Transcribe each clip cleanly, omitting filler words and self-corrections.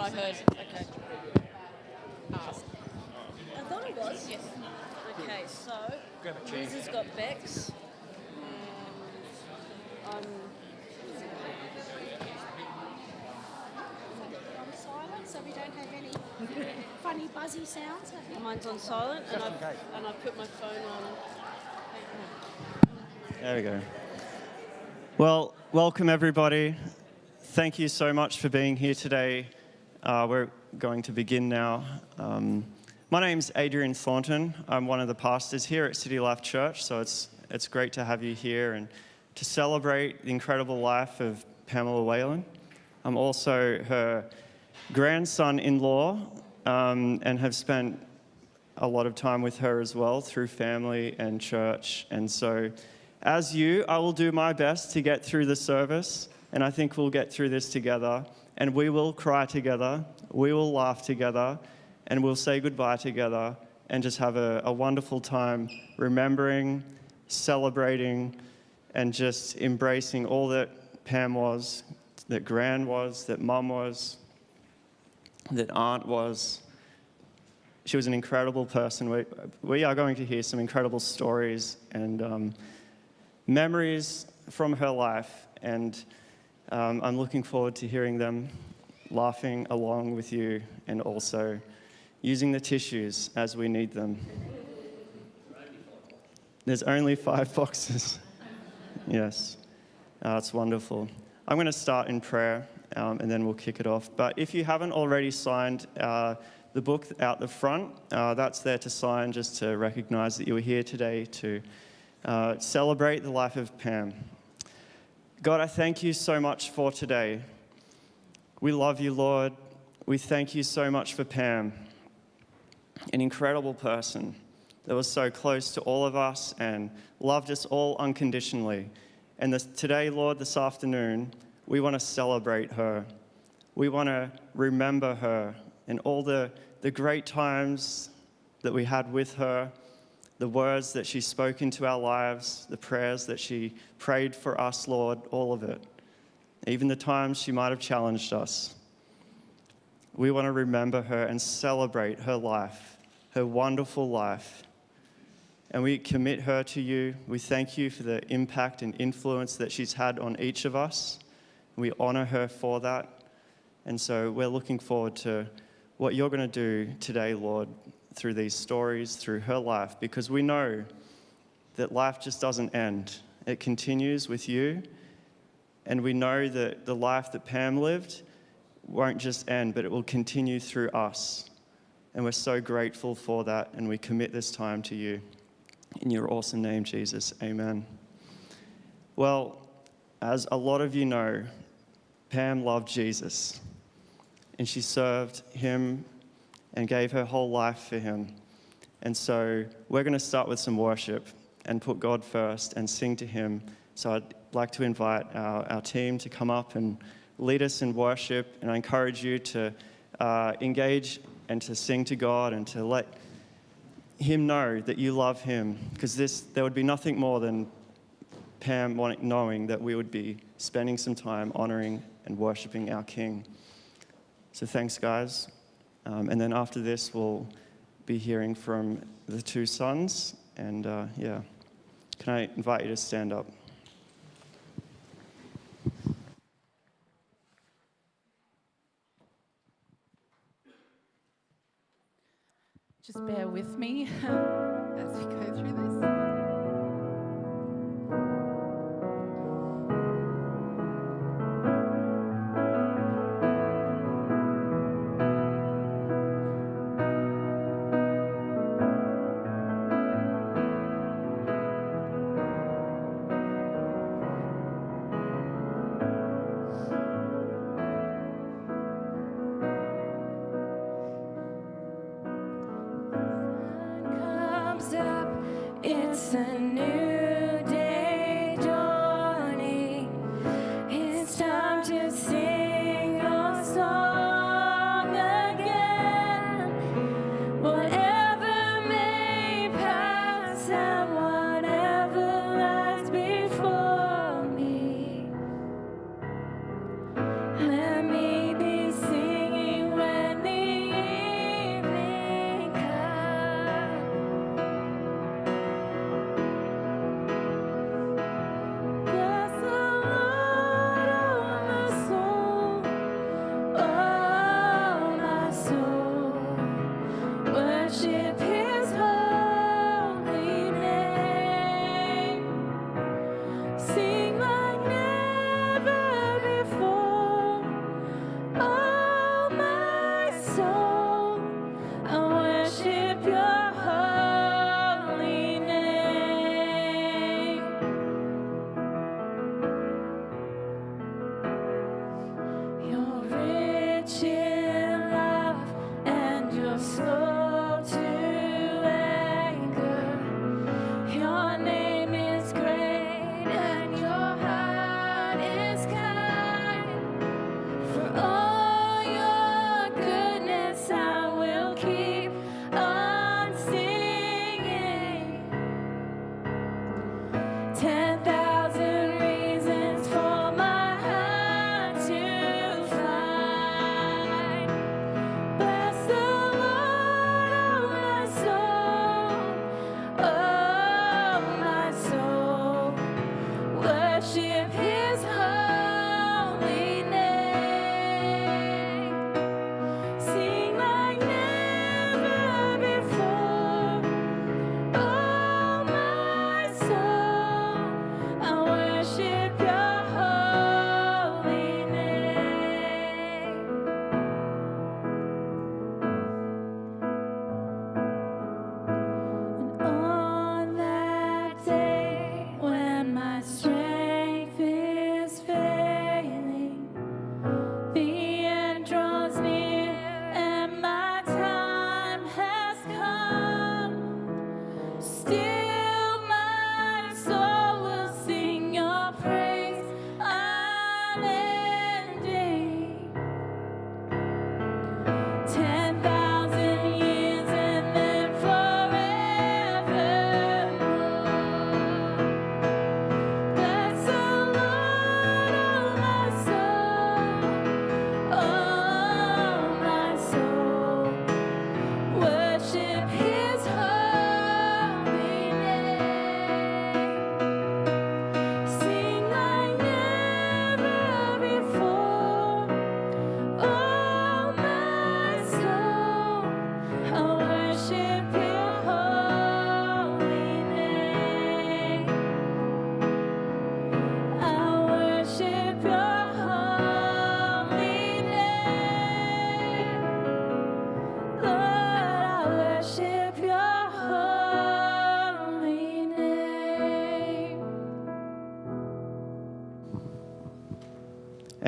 but I heard. Okay. I thought it was. Yes. Okay, so Liz has got Bex, and I'm On silent, so we don't have any funny buzzy sounds. mine's on silent, and I've put my phone on. There we go. Well, welcome everybody. Thank you so much for being here today. We're going to begin now. My name's Adrian Thornton. I'm one of the pastors here at City Life Church, so it's great to have you here and to celebrate the incredible life of Pamela Whalan. I'm also her grandson-in-law and have spent a lot of time with her as well through family and church. And so, as you, I will do my best to get through the service, and I think we'll get through this together, and we will cry together, we will laugh together, and we'll say goodbye together, and just have a wonderful time remembering, celebrating, and just embracing all that Pam was, that Gran was, that Mum was, that Aunt was. She was an incredible person. We are going to hear some incredible stories and memories from her life, and I'm looking forward to hearing them, laughing along with you, and also using the tissues as we need them. There's only 5 boxes. Yes, it's wonderful. I'm going to start in prayer, and then we'll kick it off. But if you haven't already signed the book out the front, that's there to sign, just to recognize that you were here today to celebrate the life of Pam. God, I thank you so much for today. We love you, Lord. We thank you so much for Pam, an incredible person that was so close to all of us and loved us all unconditionally. And today, Lord, this afternoon, we want to celebrate her. We want to remember her and all the great times that we had with her, the words that she spoke into our lives, the prayers that she prayed for us, Lord, all of it. Even the times she might have challenged us. We want to remember her and celebrate her life, her wonderful life. And we commit her to you. We thank you for the impact and influence that she's had on each of us. We honor her for that. And so we're looking forward to what you're going to do today, Lord, through these stories, through her life, because we know that life just doesn't end. It continues with you. And we know that the life that Pam lived won't just end, but it will continue through us. And we're so grateful for that, and we commit this time to you. In your awesome name, Jesus, amen. Well, as a lot of you know, Pam loved Jesus, and she served him and gave her whole life for him. And so we're going to start with some worship and put God first and sing to him. So I'd like to invite our team to come up and lead us in worship, and I encourage you to engage and to sing to God and to let him know that you love him, because there would be nothing more than Pam knowing that we would be spending some time honoring and worshiping our King. So thanks, guys. And then after this, we'll be hearing from the 2 sons. And can I invite you to stand up? Just bear with me as we go through this. It's a new day dawning. It's time to sing your song again. Whatever may pass and whatever lies before me, let me be singing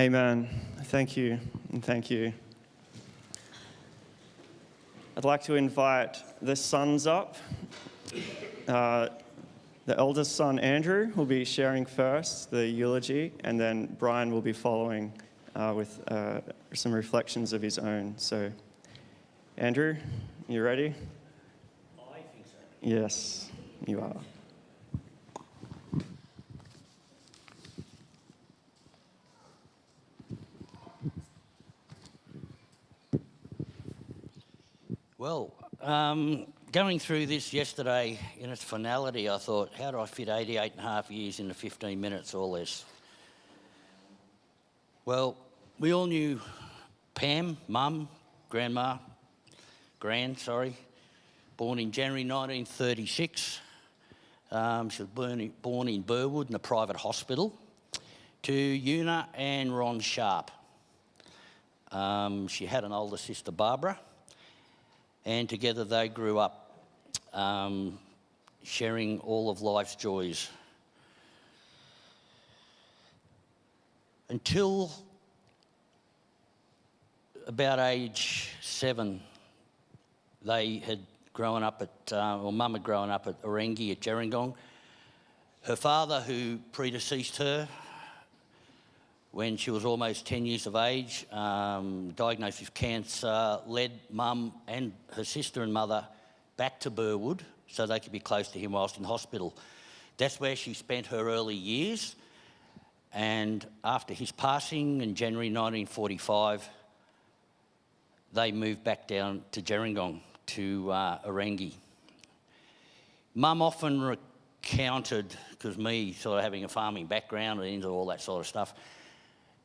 Amen. Thank you, and thank you. I'd like to invite the sons up. The eldest son, Andrew, will be sharing first the eulogy, and then Brian will be following with some reflections of his own. So, Andrew, you ready? I think so. Yes, you are. Well, going through this yesterday in its finality, I thought, how do I fit 88 and a half years into 15 minutes or less? Well, we all knew Pam, Mum, Gran, born in January 1936. She was born in Burwood in a private hospital, to Una and Ron Sharp. She had an older sister, Barbara, and together they grew up sharing all of life's joys. Until about age 7, they had grown up Mum had grown up at Orangi at Gerringong. Her father, who predeceased her when she was almost 10 years of age, diagnosed with cancer, led Mum and her sister and mother back to Burwood so they could be close to him whilst in hospital. That's where she spent her early years. And after his passing in January 1945, they moved back down to Gerringong, to Orangi. Mum often recounted, because me sort of having a farming background and into all that sort of stuff,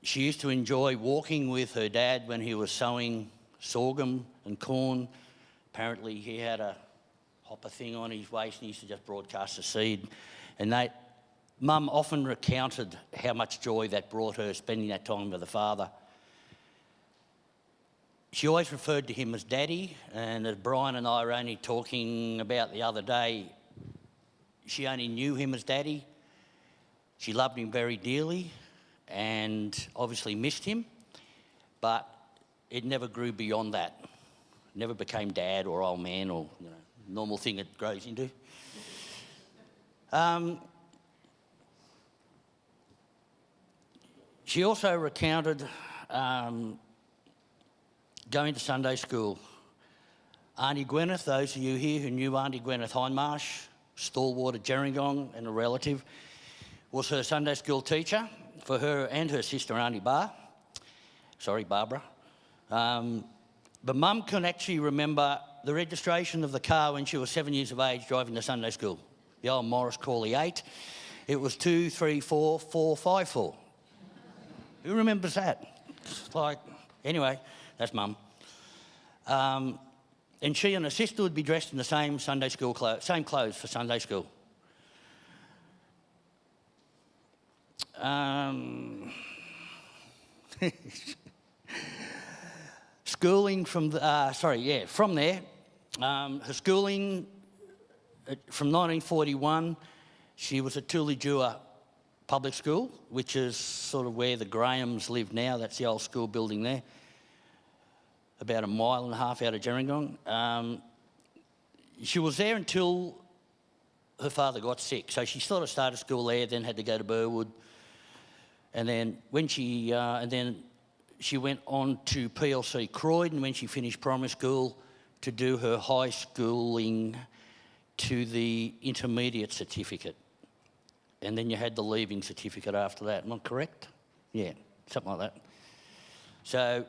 she used to enjoy walking with her dad when he was sowing sorghum and corn. Apparently he had a hopper thing on his waist and he used to just broadcast the seed. And Mum often recounted how much joy that brought her, spending that time with her father. She always referred to him as Daddy, and as Brian and I were only talking about the other day, she only knew him as Daddy. She loved him very dearly and obviously missed him, but it never grew beyond that. Never became Dad or old man or, normal thing it grows into. She also recounted going to Sunday school. Auntie Gwyneth, those of you here who knew Auntie Gwyneth Hindmarsh, stalwart at Gerringong and a relative, was her Sunday school teacher for her and her sister, Auntie Barbara. But Mum can actually remember the registration of the car when she was 7 years of age driving to Sunday school. The old Morris Crawley 8. It was 234454. Who remembers that? Anyway, that's Mum. And she and her sister would be dressed in the same Sunday school same clothes for Sunday school. Schooling from there. Her schooling from 1941, she was at Tooledjua Public School, which is sort of where the Grahams live now. That's the old school building there, about a mile and a half out of Gerringong. She was there until her father got sick. So she sort of started school there, then had to go to Burwood. And then she went on to PLC Croydon when she finished primary school to do her high schooling to the intermediate certificate. And then you had the leaving certificate after that. Am I correct? Yeah, something like that. So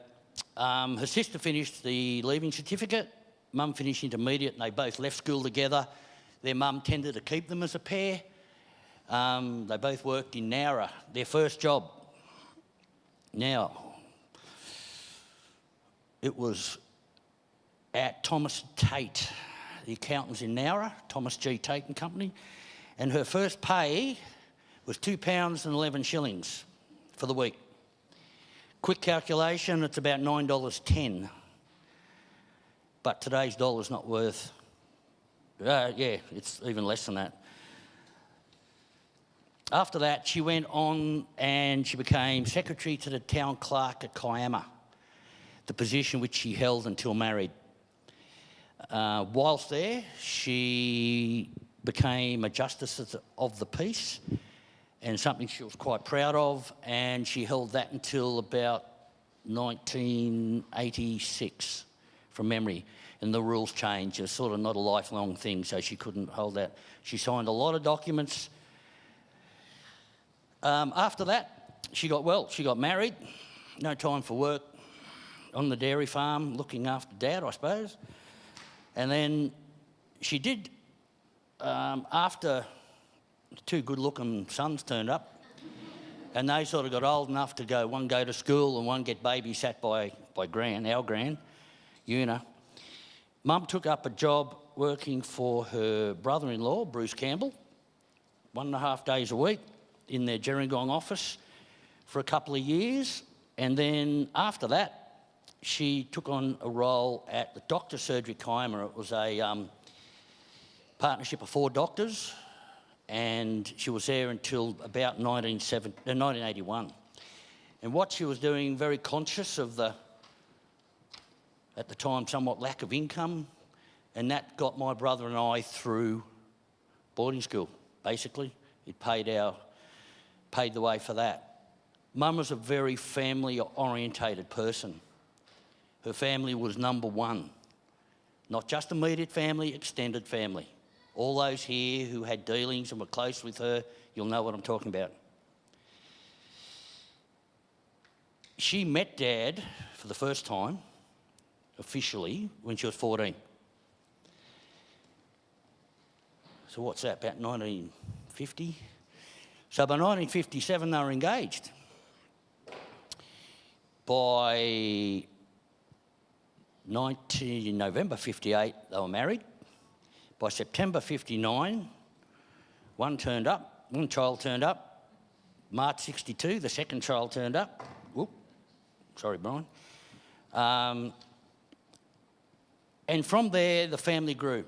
her sister finished the leaving certificate, Mum finished intermediate, and they both left school together. Their mum tended to keep them as a pair. They both worked in Nowra, their first job. Now, it was at Thomas Tate, the accountants in Nowra, Thomas G. Tate and Company, and her first pay was £2.11 for the week. Quick calculation, it's about $9.10. But today's dollar's not worth, it's even less than that. After that, she went on and she became secretary to the town clerk at Kiama, the position which she held until married. Whilst there, she became a justice of the peace, and something she was quite proud of, and she held that until about 1986, from memory. And the rules changed. It's sort of not a lifelong thing, so she couldn't hold that. She signed a lot of documents. After that, she got well. She got married, no time for work, on the dairy farm, looking after Dad, I suppose. And then she did, after two good-looking sons turned up, and they sort of got old enough to go, one go to school and one get babysat by Gran, our Gran, Una. Mum took up a job working for her brother-in-law, Bruce Campbell, 1.5 days a week in their Gerringong office for a couple of years. And then after that, she took on a role at the Doctor Surgery Kiama. It was a partnership of 4 doctors, and she was there until about 1981. And what she was doing, very conscious of the, at the time, somewhat lack of income, and that got my brother and I through boarding school, basically. It paid the way for that. Mum was a very family-orientated person. Her family was number one. Not just immediate family, extended family. All those here who had dealings and were close with her, you'll know what I'm talking about. She met Dad for the first time, officially, when she was 14. So what's that, about 1950? So by 1957, they were engaged. By November 58, they were married. By September 59, one child turned up. March 62, the second child turned up. Whoop, sorry, Brian. And from there, the family grew.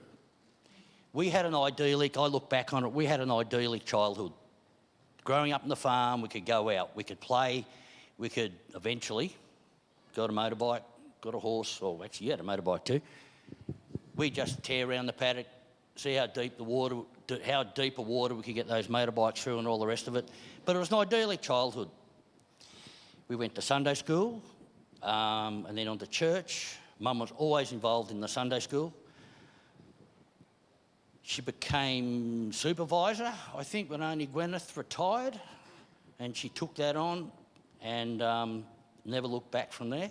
We had an idyllic, I look back on it, we had an idyllic childhood. Growing up on the farm, we could go out, we could play, we could eventually got a motorbike, got a horse, or actually you had a motorbike too. We just tear around the paddock, see how deep a water we could get those motorbikes through and all the rest of it. But it was an idyllic childhood. We went to Sunday school and then on to church. Mum was always involved in the Sunday school. She became supervisor, I think, when only Gwyneth retired, and she took that on and never looked back from there.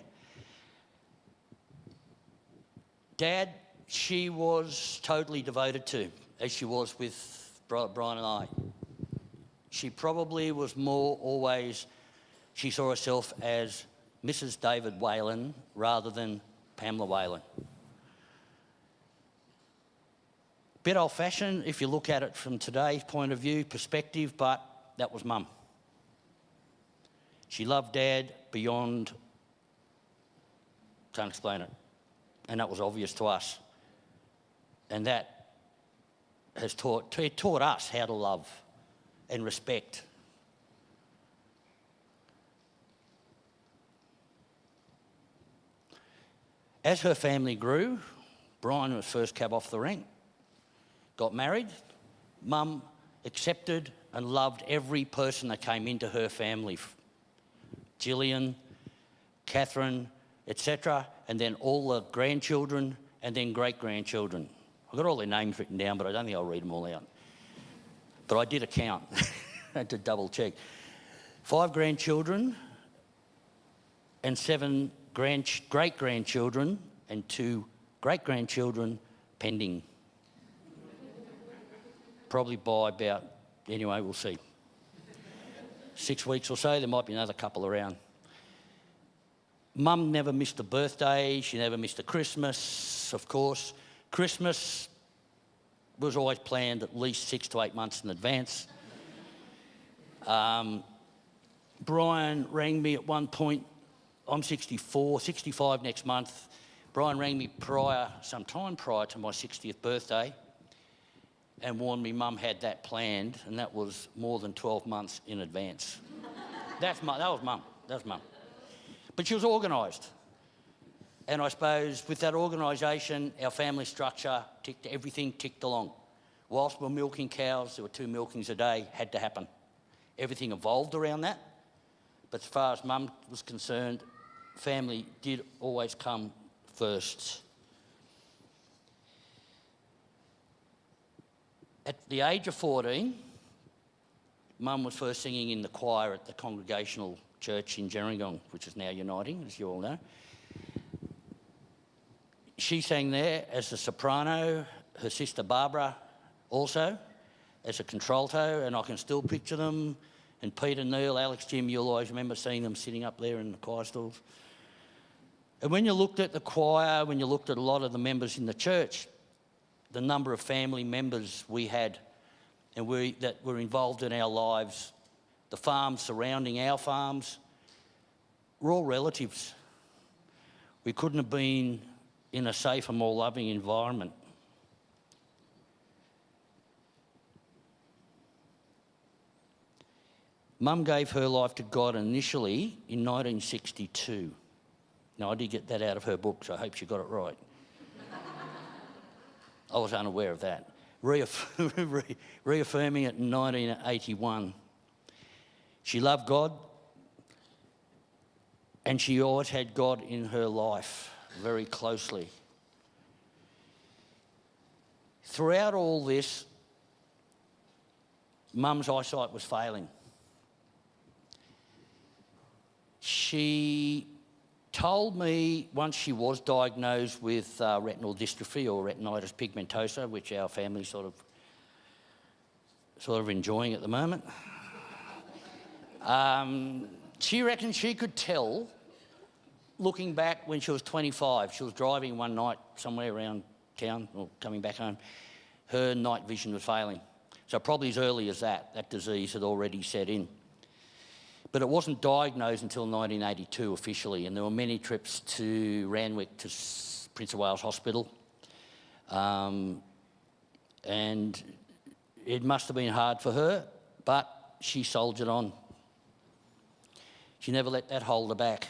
Dad, she was totally devoted to, as she was with Brian and I. She probably was more always, she saw herself as Mrs. David Whalan rather than Pamela Whalan. Bit old-fashioned if you look at it from today's point of view, perspective, but that was Mum. She loved Dad beyond, can't explain it, and that was obvious to us. And that has taught us how to love and respect. As her family grew, Brian was first cab off the rank, got married. Mum accepted and loved every person that came into her family. Gillian, Catherine, etc., and then all the grandchildren and then great-grandchildren. I've got all their names written down, but I don't think I'll read them all out. But I did a count. I had to double-check. 5 grandchildren and 7 great-grandchildren and 2 great-grandchildren pending. Probably by about, anyway, we'll see. 6 weeks or so, there might be another couple around. Mum never missed a birthday. She never missed a Christmas, of course. Christmas was always planned at least 6 to 8 months in advance. Brian rang me at one point. I'm 65 next month. Brian rang me sometime prior to my 60th birthday, and warned me Mum had that planned, and that was more than 12 months in advance. That was Mum. But she was organised. And I suppose with that organisation, our family structure, everything ticked along. Whilst we're milking cows, there were 2 milkings a day, had to happen. Everything evolved around that. But as far as Mum was concerned, family did always come first. At the age of 14, Mum was first singing in the choir at the Congregational Church in Gerringong, which is now Uniting, as you all know. She sang there as a soprano, her sister Barbara also as a contralto, and I can still picture them. And Peter, Neil, Alex, Jim, you'll always remember seeing them sitting up there in the choir stalls. And when you looked at the choir, when you looked at a lot of the members in the church, the number of family members we had and that were involved in our lives, the farms surrounding our farms, were all relatives. We couldn't have been in a safer, more loving environment. Mum gave her life to God initially in 1962. Now, I did get that out of her book, so I hope she got it right. I was unaware of that. Reaffirming it in 1981. She loved God, and she always had God in her life very closely. Throughout all this, Mum's eyesight was failing. She told me once she was diagnosed with retinal dystrophy or retinitis pigmentosa, which our family's sort of enjoying at the moment. She reckons she could tell, looking back when she was 25, she was driving one night somewhere around town or coming back home, her night vision was failing. So probably as early as that disease had already set in. But it wasn't diagnosed until 1982 officially, and there were many trips to Randwick to Prince of Wales Hospital. And it must have been hard for her, but she soldiered on. She never let that hold her back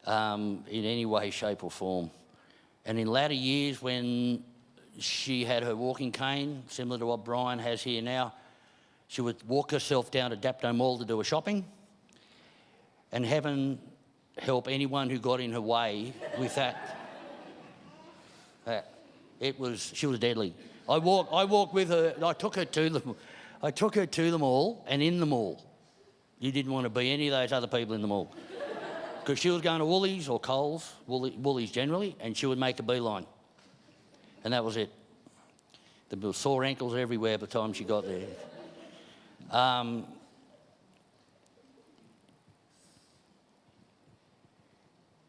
in any way, shape or form. And in latter years, when she had her walking cane, similar to what Brian has here now, she would walk herself down to Dapto Mall to do her shopping, and heaven help anyone who got in her way with that. She was deadly. I walked with her. I took her to the mall, and in the mall, you didn't want to be any of those other people in the mall, because she was going to Woolies or Coles, Woolies generally, and she would make a beeline, and that was it. There were sore ankles everywhere by the time she got there.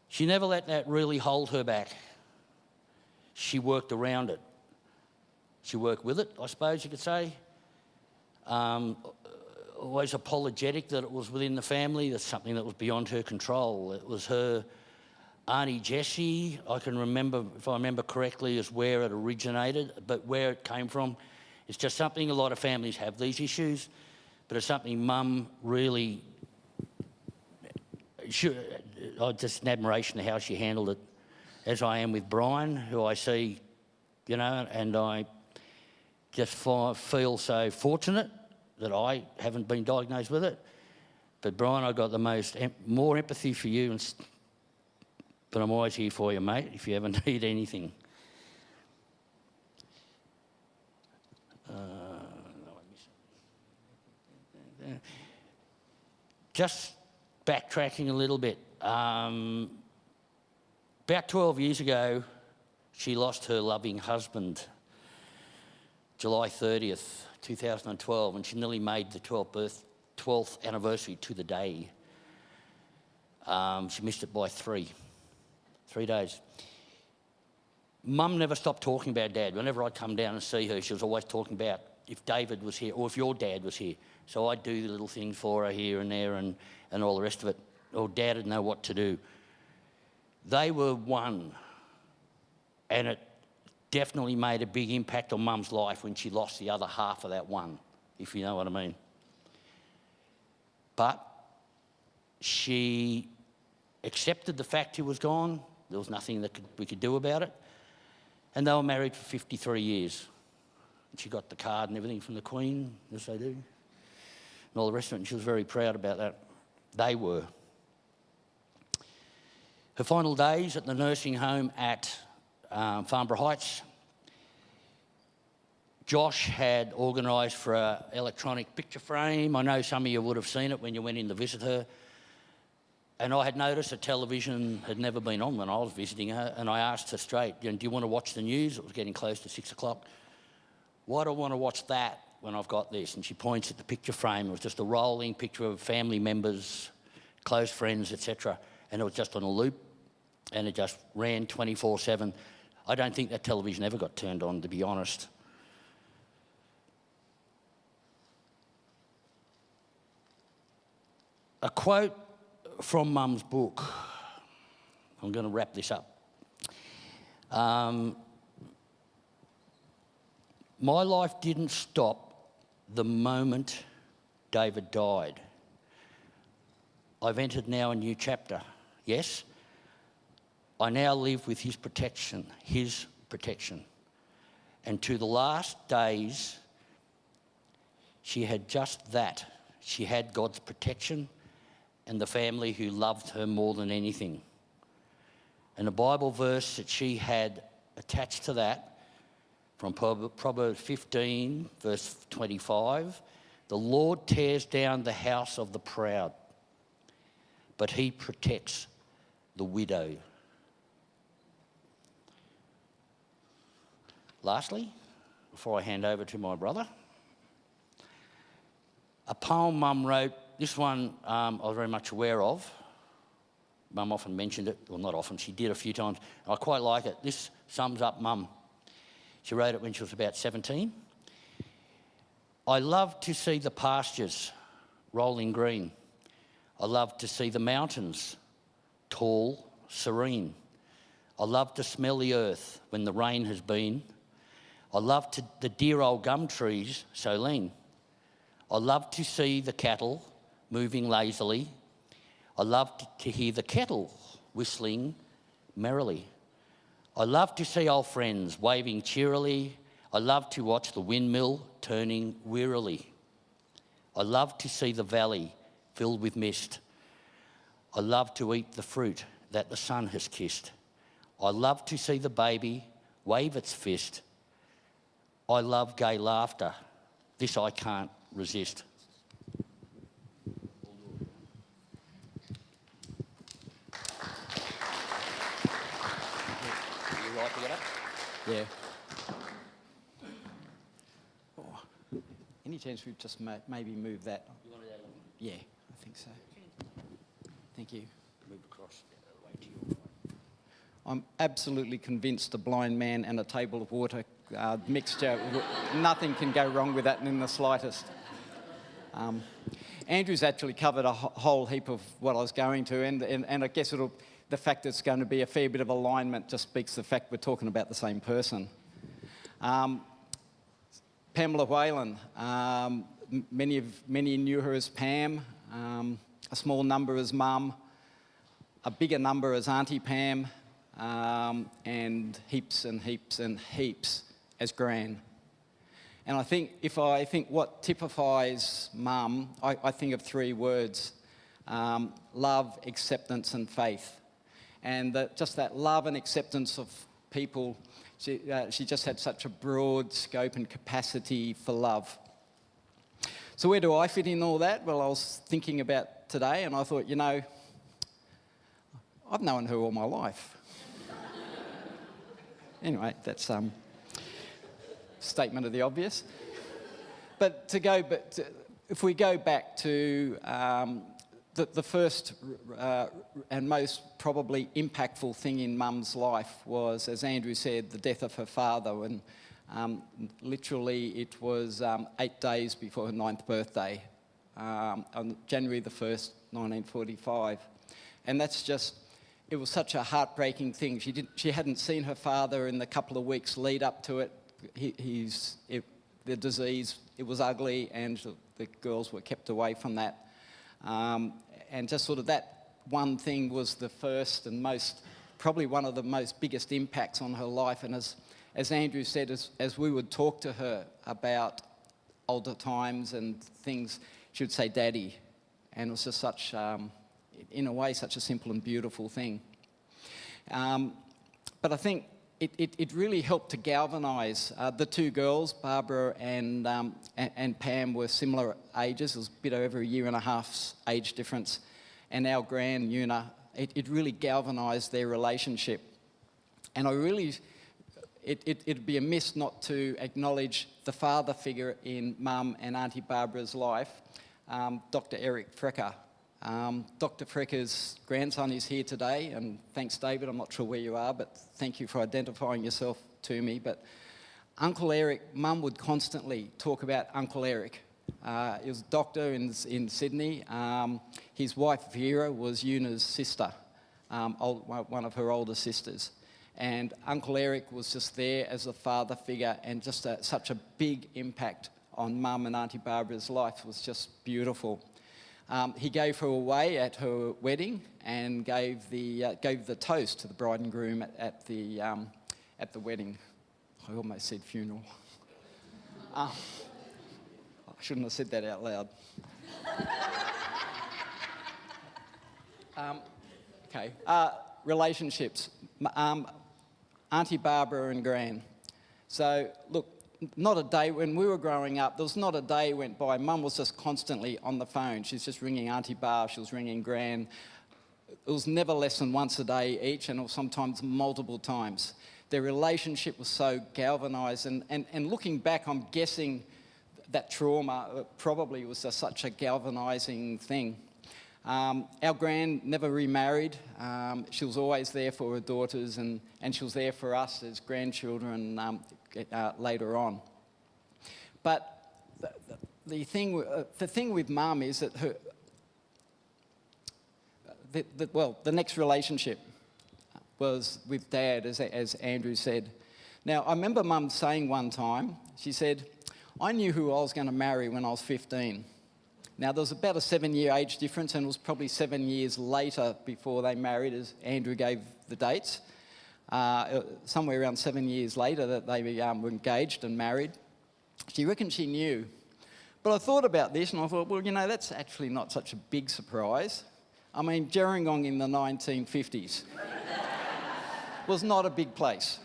She never let that really hold her back. She worked around it. She worked with it, I suppose you could say. Always apologetic that it was within the family. That's something that was beyond her control. It was her Auntie Jessie, I can remember, if I remember correctly, is where it originated, but where it came from, it's just something a lot of families have these issues. But it's something Mum really, just an admiration of how she handled it, as I am with Brian, who I see, and I just feel so fortunate that I haven't been diagnosed with it. But Brian, I got more empathy for you, but I'm always here for you, mate, if you ever need anything. Just backtracking a little bit. About 12 years ago, she lost her loving husband, July 30th, 2012, and she nearly made the 12th anniversary to the day. She missed it by 3 days. Mum never stopped talking about Dad. Whenever I'd come down and see her, she was always talking about if David was here or if your dad was here. So I'd do the little things for her here and there and all the rest of it. Or Dad would know what to do. They were one. And definitely made a big impact on Mum's life when she lost the other half of that one, if you know what I mean. But she accepted the fact he was gone. There was nothing that we could do about it. And they were married for 53 years. She got the card and everything from the Queen, as they do, and all the rest of it, and she was very proud about that. They were. Her final days at the nursing home at Farnborough Heights, Josh had organised for an electronic picture frame. I know some of you would have seen it when you went in to visit her. And I had noticed that television had never been on when I was visiting her, and I asked her straight, do you want to watch the news? It was getting close to 6 o'clock. Why do I want to watch that when I've got this? And she points at the picture frame. It was just a rolling picture of family members, close friends, etc. And it was just on a loop, and it just ran 24/7. I don't think that television ever got turned on, to be honest. A quote from Mum's book. I'm going to wrap this up. My life didn't stop the moment David died. I've entered now a new chapter. Yes, I now live with his protection. And to the last days, she had just that. She had God's protection and the family who loved her more than anything. And the Bible verse that she had attached to that, from Proverbs 15, verse 25, the Lord tears down the house of the proud, but he protects the widow. Lastly, before I hand over to my brother, a poem Mum wrote. This one I was very much aware of. Mum often mentioned it, well, not often, she did a few times. I quite like it. This sums up Mum. She wrote it when she was about 17. I love to see the pastures rolling green. I love to see the mountains tall, serene. I love to smell the earth when the rain has been. I love the dear old gum trees so lean. I love to see the cattle moving lazily. I love to hear the kettle whistling merrily. I love to see old friends waving cheerily. I love to watch the windmill turning wearily. I love to see the valley filled with mist. I love to eat the fruit that the sun has kissed. I love to see the baby wave its fist. I love gay laughter. This I can't resist. You right to get up? Yeah. Oh, any chance we've just maybe move that? You want it out? Yeah, I think so. Thank you. Move across the way to your right. I'm absolutely convinced a blind man and a table of water mixture, nothing can go wrong with that in the slightest. Andrew's actually covered a whole heap of what I was going to, and I guess the fact that it's going to be a fair bit of alignment just speaks to the fact we're talking about the same person. Pamela Whalan, many knew her as Pam, a small number as Mum, a bigger number as Auntie Pam, and heaps and heaps and heaps as Gran. And I think what typifies Mum, I think of three words: love, acceptance and faith. And just that love and acceptance of people, she just had such a broad scope and capacity for love. So where do I fit in all that? Well, I was thinking about today and I thought, I've known her all my life. Anyway, that's statement of the obvious. But if we go back to the first and most probably impactful thing in Mum's life was, as Andrew said, the death of her father. And literally it was 8 days before her 9th birthday, on January the 1st, 1945. And that's just, it was such a heartbreaking thing. She hadn't seen her father in the couple of weeks lead up to it. The disease, it was ugly, and the girls were kept away from that. And just sort of that one thing was the first and probably one of the most biggest impacts on her life. And as Andrew said, as we would talk to her about older times and things, she would say, "Daddy." And it was just such, in a way, such a simple and beautiful thing. But I think it really helped to galvanise the two girls. Barbara and Pam were similar ages. It was a bit over a year and a half's age difference. And our grand, Una, it really galvanised their relationship. And it'd be amiss not to acknowledge the father figure in Mum and Auntie Barbara's life, Dr. Eric Frecker. Dr. Frecker's grandson is here today, and thanks, David. I'm not sure where you are, but thank you for identifying yourself to me. But Uncle Eric, Mum would constantly talk about Uncle Eric. He was a doctor in Sydney. His wife, Vera, was Una's sister, one of her older sisters. And Uncle Eric was just there as a father figure, and just such a big impact on Mum and Auntie Barbara's life. It was just beautiful. He gave her away at her wedding and gave the toast to the bride and groom at the wedding. I almost said funeral. I shouldn't have said that out loud. Okay. Relationships. Auntie Barbara and Gran. So, look, not a day, when we were growing up, there was not a day went by. Mum was just constantly on the phone. She's just ringing Auntie Barb, she was ringing Gran. It was never less than once a day each, and sometimes multiple times. Their relationship was so galvanised, and looking back, I'm guessing that trauma probably was just such a galvanising thing. Our Gran never remarried. She was always there for her daughters, and she was there for us as grandchildren later on. But the thing with Mum is that the next relationship was with Dad, as Andrew said. Now, I remember Mum saying one time, she said, "I knew who I was going to marry when I was 15. Now, there was about a 7-year age difference, and it was probably 7 years later before they married, as Andrew gave the dates. Somewhere around 7 years later that they were engaged and married. She reckoned she knew. But I thought about this, and I thought, well, that's actually not such a big surprise. I mean, Gerringong in the 1950s was not a big place.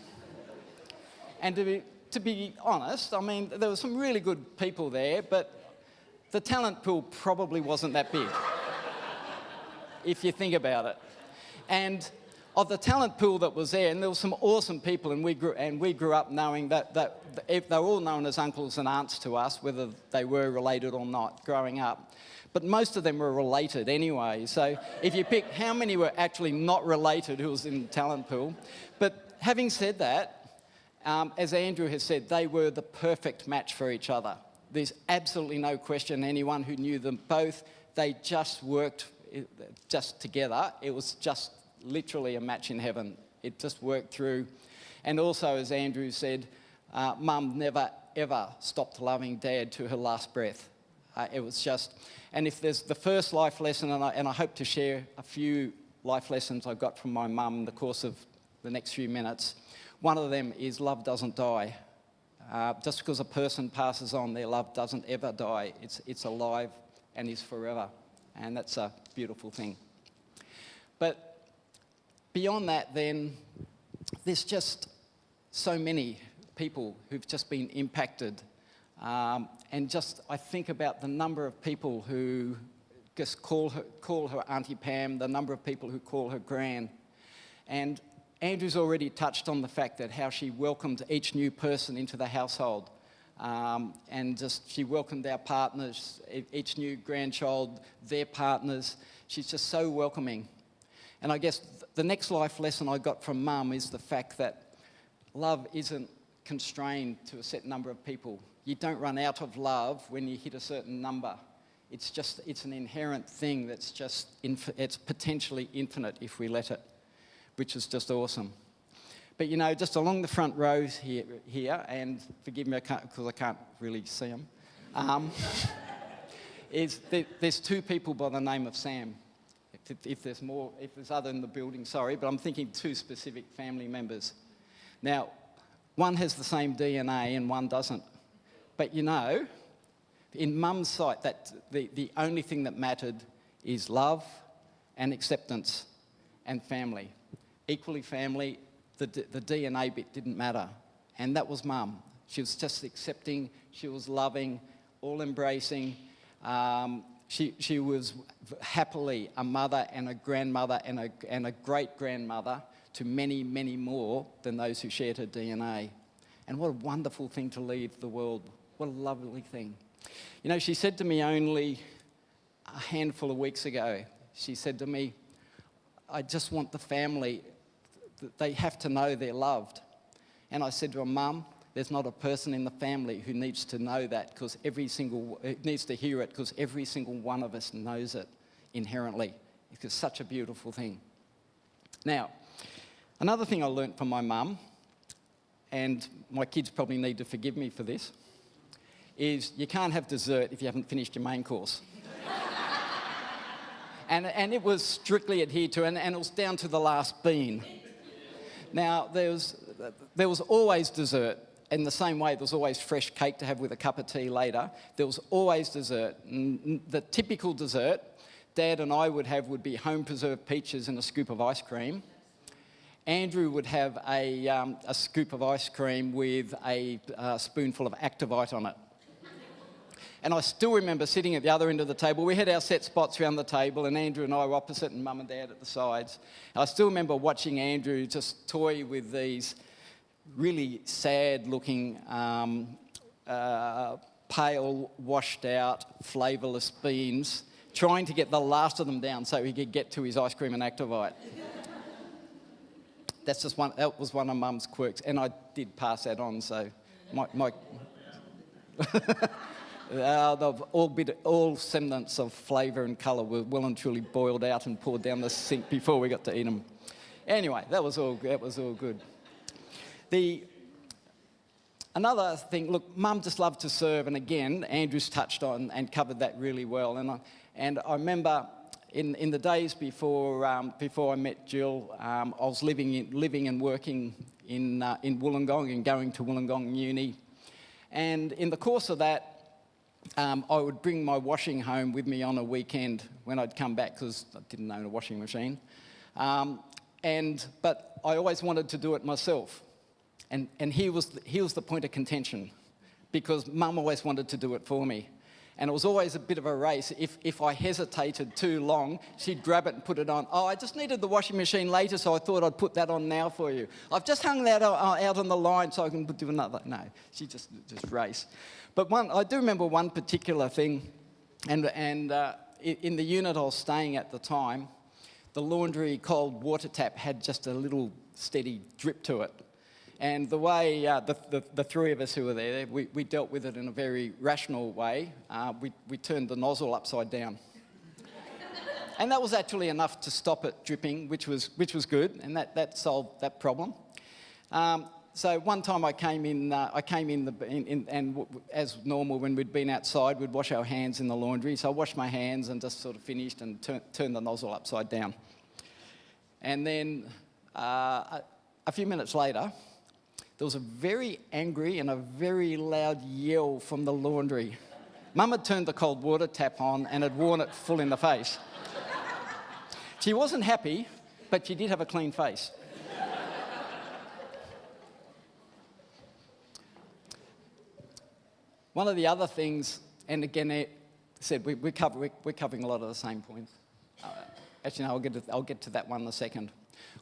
And to be honest, I mean, there were some really good people there, but the talent pool probably wasn't that big, if you think about it. And of the talent pool that was there, and there were some awesome people, and we grew up knowing that they were all known as uncles and aunts to us, whether they were related or not, growing up. But most of them were related anyway. So if you pick how many were actually not related who was in the talent pool. But having said that, as Andrew has said, they were the perfect match for each other. There's absolutely no question. Anyone who knew them both, they just worked just together. It was just literally a match in heaven. It just worked through. And also, as Andrew said, Mum never, ever stopped loving Dad to her last breath. It was just... And if there's the first life lesson, and I hope to share a few life lessons I got from my mum in the course of the next few minutes, one of them is love doesn't die. Just because a person passes on, their love doesn't ever die. It's alive and is forever. And that's a beautiful thing. But beyond that, then, there's just so many people who've just been impacted. And just, I think about the number of people who just call her Auntie Pam, the number of people who call her Gran. And Andrew's already touched on the fact that how she welcomed each new person into the household. And just, she welcomed our partners, each new grandchild, their partners. She's just so welcoming. And I guess the next life lesson I got from Mum is the fact that love isn't constrained to a set number of people. You don't run out of love when you hit a certain number. It's an inherent thing that's just, it's potentially infinite if we let it. which is just awesome. But you know, just along the front rows here, and forgive me because I can't really see them, there's two people by the name of Sam. If there's more, if there's other in the building, sorry, but I'm thinking two specific family members. Now, one has the same DNA and one doesn't. But you know, in Mum's sight, that the only thing that mattered is love and acceptance and family. Equally family, the DNA bit didn't matter. And that was Mum. She was just accepting, she was loving, all embracing. She was happily a mother and a grandmother and a great-grandmother to many, many more than those who shared her DNA. And what a wonderful thing to leave the world. What a lovely thing. You know, she said to me only a handful of weeks ago, she said to me, I just want the family, they have to know they're loved. And I said to her, Mum, there's not a person in the family who needs to know that because needs to hear it because every single one of us knows it inherently. It's such a beautiful thing. Now, another thing I learnt from my mum, and my kids probably need to forgive me for this, is you can't have dessert if you haven't finished your main course. and it was strictly adhered to, and it was down to the last bean. Now, there was always dessert. In the same way, there was always fresh cake to have with a cup of tea later. There was always dessert. The typical dessert Dad and I would be home-preserved peaches and a scoop of ice cream. Andrew would have a scoop of ice cream with a spoonful of Activite on it. And I still remember sitting at the other end of the table. We had our set spots around the table, and Andrew and I were opposite, and Mum and Dad at the sides. And I still remember watching Andrew just toy with these really sad-looking, pale, washed-out, flavourless beans, trying to get the last of them down so he could get to his ice cream and Activite. That was one of Mum's quirks, and I did pass that on. So, all semblance of flavour and colour were well and truly boiled out and poured down the sink before we got to eat them. Anyway, that was all good. Another thing, look, Mum just loved to serve, and again, Andrew's touched on and covered that really well. And I remember in the days before I met Jill, I was living and working in Wollongong and going to Wollongong Uni. And in the course of that, I would bring my washing home with me on a weekend when I'd come back because I didn't own a washing machine. But I always wanted to do it myself. And he was the point of contention because Mum always wanted to do it for me. And it was always a bit of a race. If I hesitated too long, she'd grab it and put it on. Oh, I just needed the washing machine later, so I thought I'd put that on now for you. I've just hung that out on the line so I can do another. No, she just race. But I do remember one particular thing, and in the unit I was staying at the time, the laundry cold water tap had just a little steady drip to it. And the way the three of us who were there, we dealt with it in a very rational way. We turned the nozzle upside down. And that was actually enough to stop it dripping, which was good, and that solved that problem. So one time I came in, and as normal when we'd been outside, we'd wash our hands in the laundry. So I washed my hands and just sort of finished and turned the nozzle upside down. And then a few minutes later, there was a very angry and a very loud yell from the laundry. Mum had turned the cold water tap on and had worn it full in the face. She wasn't happy, but she did have a clean face. One of the other things, and again, I said we're covering a lot of the same points. Actually, no, I'll get to that one in a second.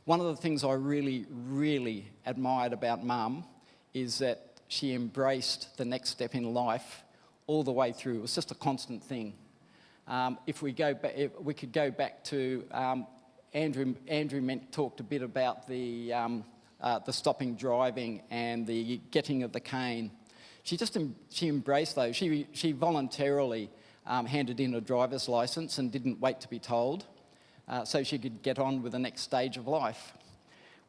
One of the things I really, really admired about Mum is that she embraced the next step in life all the way through. It was just a constant thing. If we could go back to Andrew talked a bit about the stopping driving and the getting of the cane. She embraced those. She voluntarily handed in a driver's licence and didn't wait to be told. So she could get on with the next stage of life.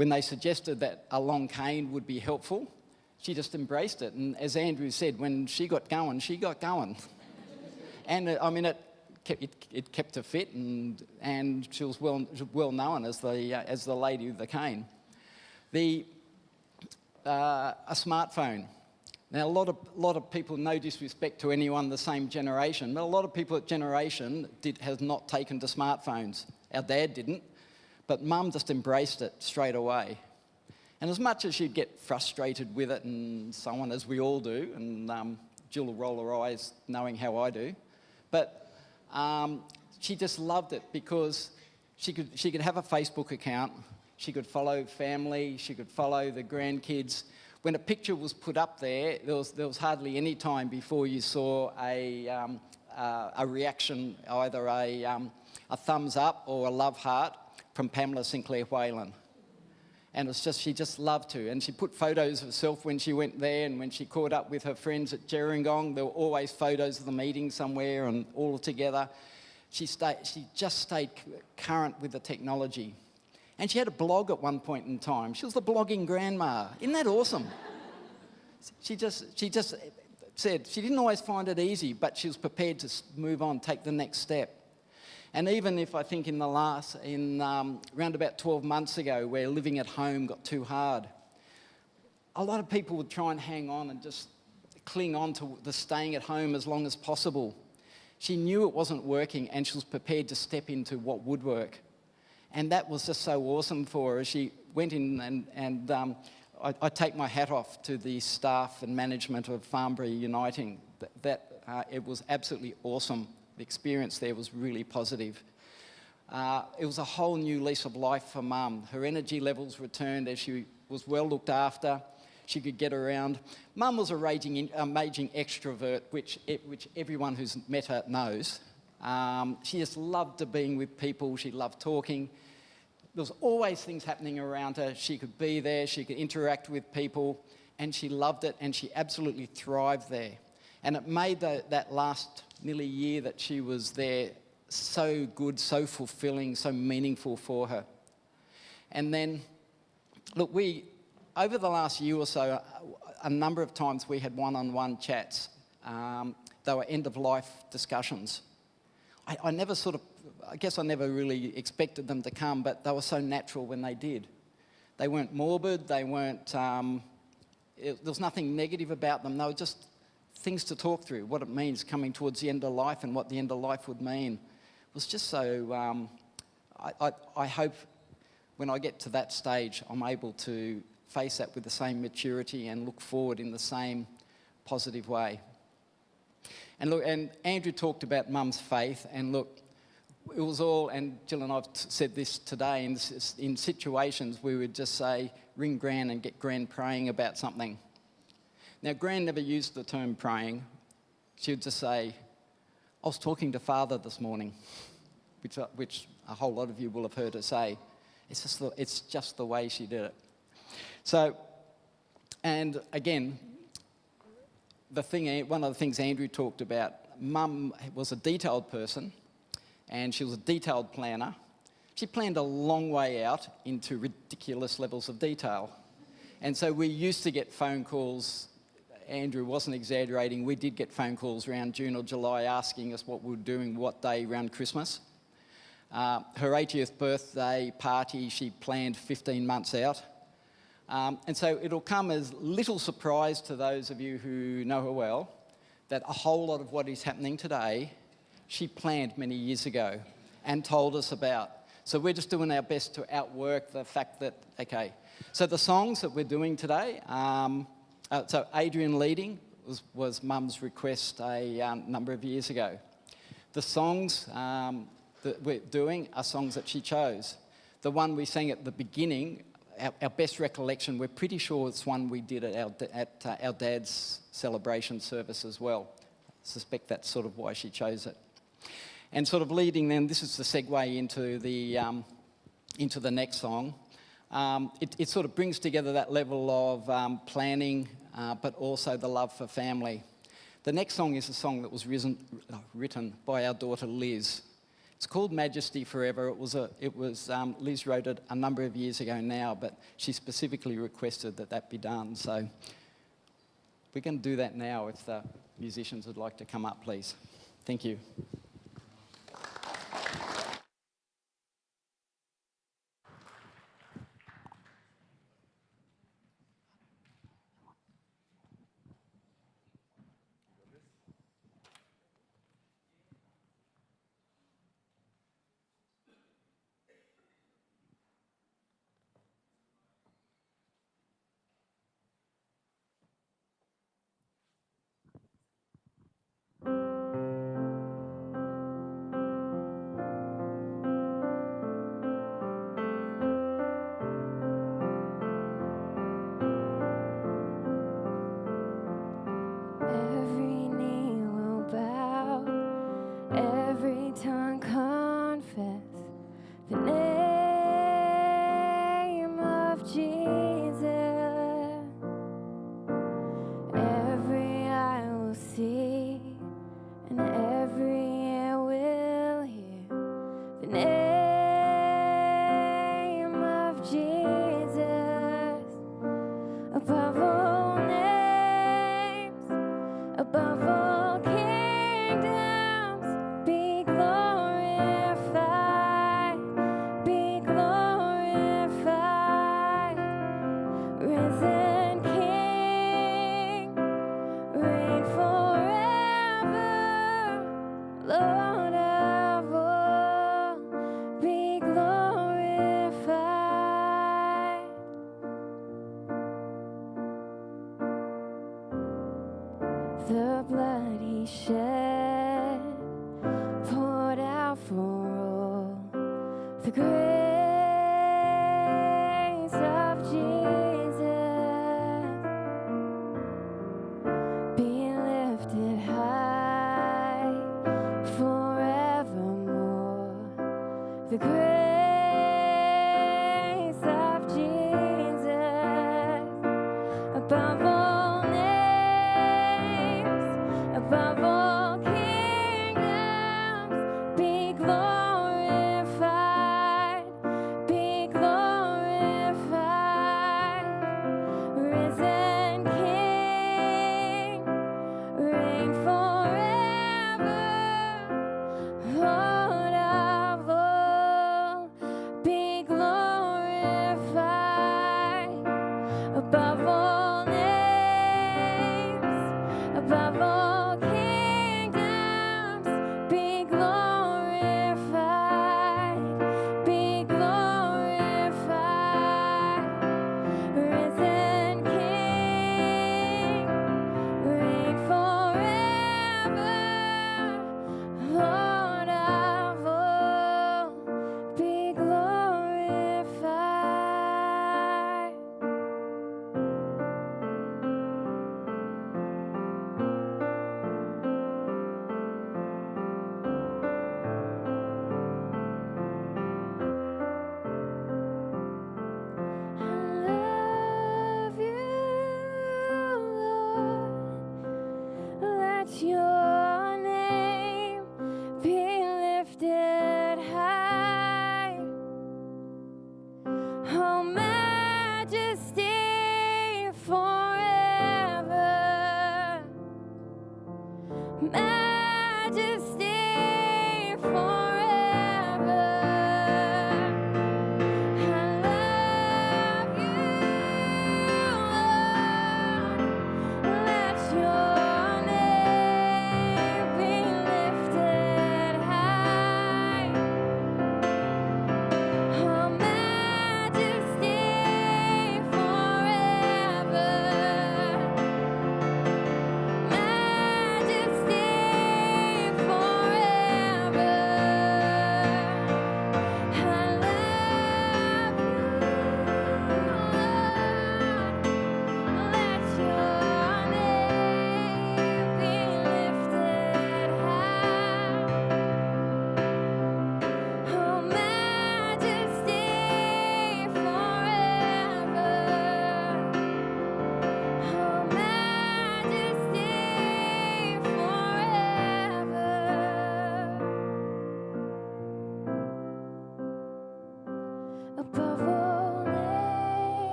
when they suggested that a long cane would be helpful, she just embraced it. And as Andrew said, when she got going, she got going. And it kept her fit, and she was well known as the lady with the cane. A smartphone. Now, a lot of people, no disrespect to anyone the same generation, but a lot of people at generation has not taken to smartphones. Our dad didn't, but Mum just embraced it straight away. And as much as she'd get frustrated with it and so on, as we all do, and Jill will roll her eyes knowing how I do, but she just loved it because she could have a Facebook account, she could follow family, she could follow the grandkids. When a picture was put up there was hardly any time before you saw a reaction, either a thumbs up or a love heart from Pamela Whalan. And it's just, she just loved to. And she put photos of herself when she went there, and when she caught up with her friends at Gerringong, there were always photos of the meeting somewhere and all together. She just stayed current with the technology. And she had a blog at one point in time. She was the blogging grandma. Isn't that awesome? She just said she didn't always find it easy, but she was prepared to move on, take the next step. And even if I think around about 12 months ago, where living at home got too hard, a lot of people would try and hang on and just cling on to the staying at home as long as possible. She knew it wasn't working, and she was prepared to step into what would work. And that was just so awesome for her. She went in and I take my hat off to the staff and management of Farnbury Uniting. It was absolutely awesome. The experience there was really positive. It was a whole new lease of life for Mum. Her energy levels returned as she was well looked after. She could get around. Mum was a raging extrovert, which everyone who's met her knows. She just loved being with people. She loved talking. There was always things happening around her. She could be there. She could interact with people, and she loved it, and she absolutely thrived there. And it made that last nearly year that she was there so good, so fulfilling, so meaningful for her. And then, look, over the last year or so, a number of times we had one-on-one chats. They were end-of-life discussions. I guess I never really expected them to come, but they were so natural when they did. They weren't morbid, they weren't, there was nothing negative about them. They were just things to talk through, what it means coming towards the end of life and what the end of life would mean. It was just so, I hope when I get to that stage, I'm able to face that with the same maturity and look forward in the same positive way. And look, and Andrew talked about Mum's faith, and look, it was all, and Jill and I've said this today, in situations we would just say, ring Gran and get Gran praying about something. Now, Gran never used the term praying. She would just say, I was talking to Father this morning, which a whole lot of you will have heard her say. It's just the way she did it. So, and again, one of the things Andrew talked about, Mum was a detailed person, and she was a detailed planner. She planned a long way out into ridiculous levels of detail. And so we used to get phone calls. Andrew wasn't exaggerating. We did get phone calls around June or July asking us what we were doing, what day around Christmas. Her 80th birthday party, she planned 15 months out. And so it'll come as little surprise to those of you who know her well that a whole lot of what is happening today, she planned many years ago and told us about. So we're just doing our best to outwork the fact that, okay. So the songs that we're doing today, so Adrian leading was Mum's request a number of years ago. The songs that we're doing are songs that she chose. The one we sang at the beginning, our best recollection, we're pretty sure it's one we did at our dad's celebration service as well. I suspect that's sort of why she chose it. And sort of leading then, this is the segue into the next song. It sort of brings together that level of planning, but also the love for family. The next song is a song that was written by our daughter Liz. It's called Majesty Forever. Liz wrote it a number of years ago now, but she specifically requested that be done. So we can do that now if the musicians would like to come up, please. Thank you. Every knee will bow, every tongue confess the name of Jesus. Every eye will see, and every ear will hear the name of Jesus. Above all names, above all kingdoms, be glorified, be glorified. Risen King, reign forever, Lord of all, be glorified. The blood he shed, poured out for all, the grace of Jesus, be lifted high forevermore. The grace of Jesus, above all names, above all kingdoms, be glorified, be glorified. Risen King, reign forever, Lord of all, be glorified. Above all names, above all kingdoms, be glorified, be glorified. Risen King, reign forever, Lord of all, be glorified.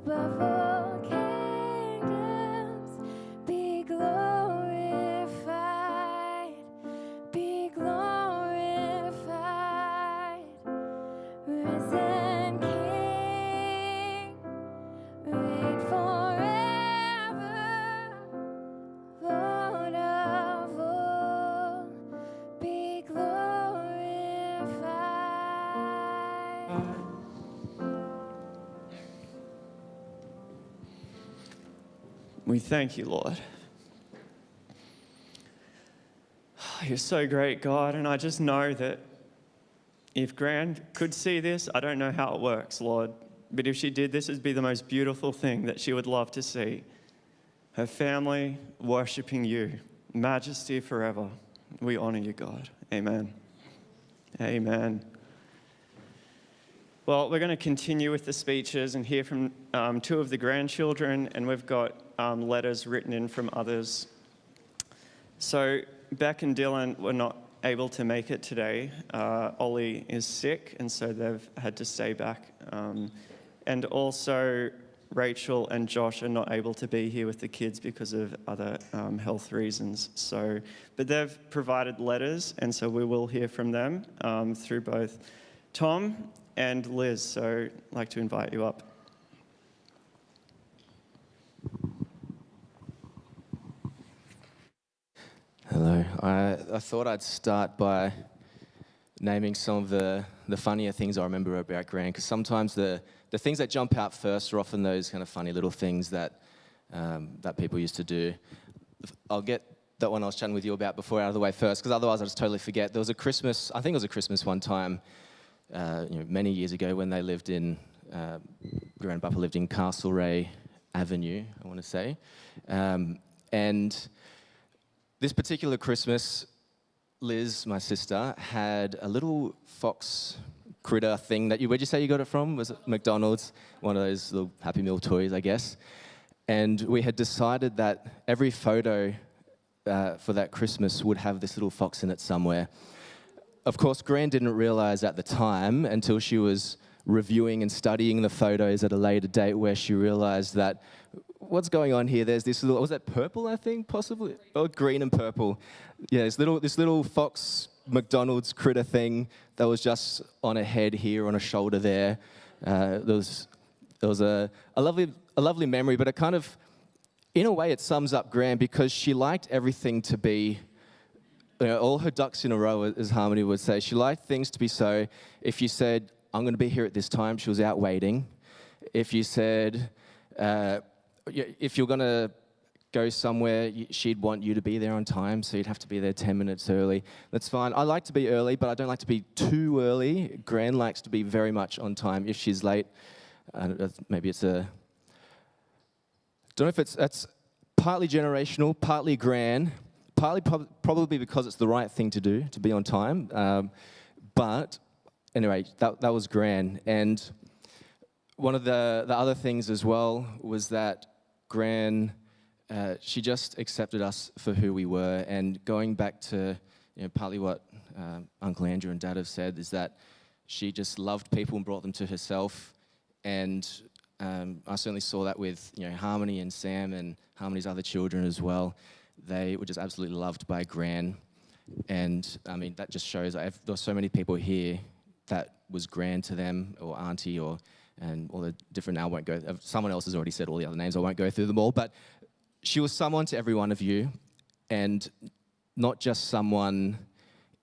above all kingdoms, be glorified, be glorified, risen King, reign forever, Lord of all, be glorified. We thank you, Lord. You're so great, God, and I just know that if Gran could see this, I don't know how it works, Lord, but if she did, this would be the most beautiful thing that she would love to see. Her family worshiping you, majesty forever. We honor you, God. Amen. Amen. Well, we're going to continue with the speeches and hear from two of the grandchildren, and we've got letters written in from others. So Beck and Dylan were not able to make it today. Ollie is sick, and so they've had to stay back. And also Rachel and Josh are not able to be here with the kids because of other health reasons. So, but they've provided letters, and so we will hear from them through both Tom and Liz. So I'd like to invite you up. Hello. I thought I'd start by naming some of the funnier things I remember about Gran, because sometimes the things that jump out first are often those kind of funny little things that that people used to do. I'll get that one I was chatting with you about before out of the way first, because otherwise I'll just totally forget. There was a Christmas, I think it was a Christmas one time, many years ago when they lived in, Gran and Papa lived in Castlereagh Avenue, I want to say. And this particular Christmas, Liz, my sister, had a little fox critter thing that where'd you say you got it from? Was it McDonald's? One of those little Happy Meal toys, I guess. And we had decided that every photo for that Christmas would have this little fox in it somewhere. Of course, Gran didn't realize at the time until she was reviewing and studying the photos at a later date where she realized that what's going on here? There's this little, was that purple, I think, possibly? Oh, green and purple. Yeah, this little fox McDonald's critter thing that was just on a head here, on a shoulder there. There was a lovely memory, but it kind of, in a way, it sums up Gran because she liked everything to be, all her ducks in a row, as Harmony would say. She liked things to be so. If you said, I'm going to be here at this time, she was out waiting. If you said, if you're going to go somewhere, she'd want you to be there on time, so you'd have to be there 10 minutes early. That's fine. I like to be early, but I don't like to be too early. Gran likes to be very much on time. If she's late, maybe it's a... don't know if that's partly generational, partly Gran, partly probably because it's the right thing to do, to be on time. But anyway, that was Gran. And one of the other things as well was that Gran, she just accepted us for who we were. And going back to partly what Uncle Andrew and Dad have said is that she just loved people and brought them to herself. And I certainly saw that with Harmony and Sam and Harmony's other children as well. They were just absolutely loved by Gran. And I mean, that just shows there were so many people here that was Gran to them, or Auntie, and all the different, now I won't go, someone else has already said all the other names, I won't go through them all, but she was someone to every one of you, and not just someone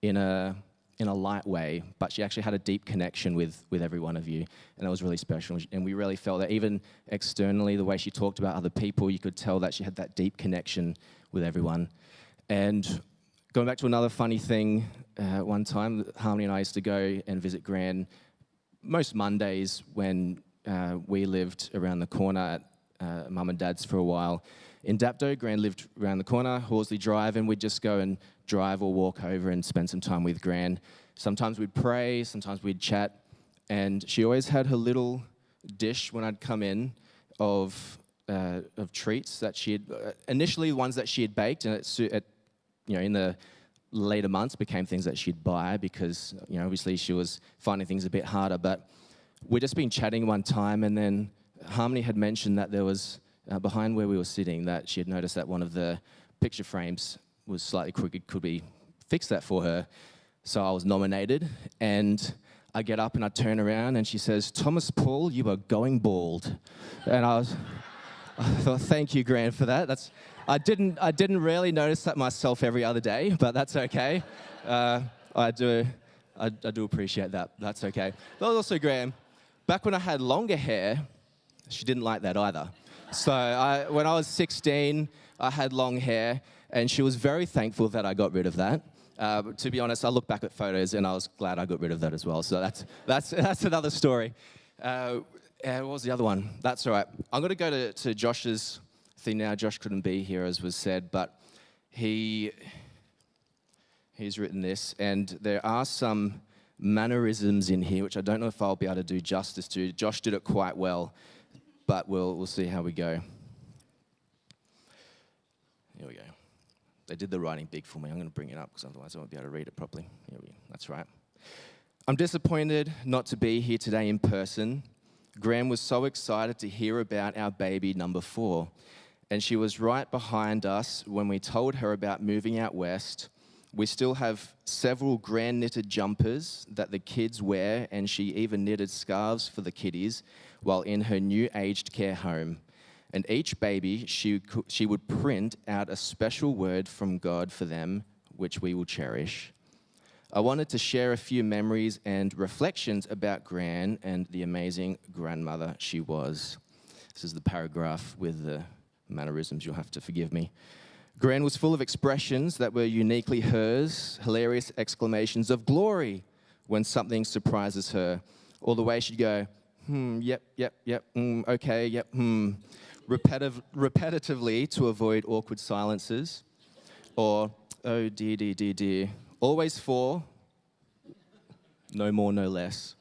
in a light way, but she actually had a deep connection with every one of you, and that was really special. And we really felt that even externally, the way she talked about other people, you could tell that she had that deep connection with everyone. And going back to another funny thing, one time, Harmony and I used to go and visit Gran most Mondays when we lived around the corner at Mum and Dad's for a while. In Dapto, Gran lived around the corner, Horsley Drive, and we'd just go and drive or walk over and spend some time with Gran. Sometimes we'd pray, sometimes we'd chat, and she always had her little dish when I'd come in of treats that she had, initially ones that she had baked, and in the later months became things that she'd buy because, obviously she was finding things a bit harder. But we'd just been chatting one time, and then Harmony had mentioned that there was, behind where we were sitting, that she had noticed that one of the picture frames was slightly crooked. Could we fix that for her? So I was nominated, and I get up and I turn around and she says, "Thomas Paul, you are going bald." And I thought, thank you, Grant, for that. I didn't really notice that myself every other day, but that's okay. I do appreciate that. That's okay. But also, Graham, back when I had longer hair, she didn't like that either. So when I was 16, I had long hair, and she was very thankful that I got rid of that. To be honest, I look back at photos and I was glad I got rid of that as well. So that's another story. What was the other one? That's all right. I'm going to go to Josh's thing now. Josh couldn't be here, as was said, but he's written this, and there are some mannerisms in here, which I don't know if I'll be able to do justice to. Josh did it quite well, but we'll see how we go. Here we go. They did the writing big for me. I'm going to bring it up because otherwise I won't be able to read it properly. Here we go. That's right. I'm disappointed not to be here today in person. Graham was so excited to hear about our baby number 4, and she was right behind us when we told her about moving out west. We still have several grand knitted jumpers that the kids wear, and she even knitted scarves for the kiddies while in her new aged care home. And each baby, she would print out a special word from God for them, which we will cherish. I wanted to share a few memories and reflections about Gran and the amazing grandmother she was. This is the paragraph with the mannerisms. You'll have to forgive me. Gran was full of expressions that were uniquely hers, hilarious exclamations of glory when something surprises her, or the way she'd go, yep, okay, yep, repetitively to avoid awkward silences, or, oh dear, always for, no more, no less.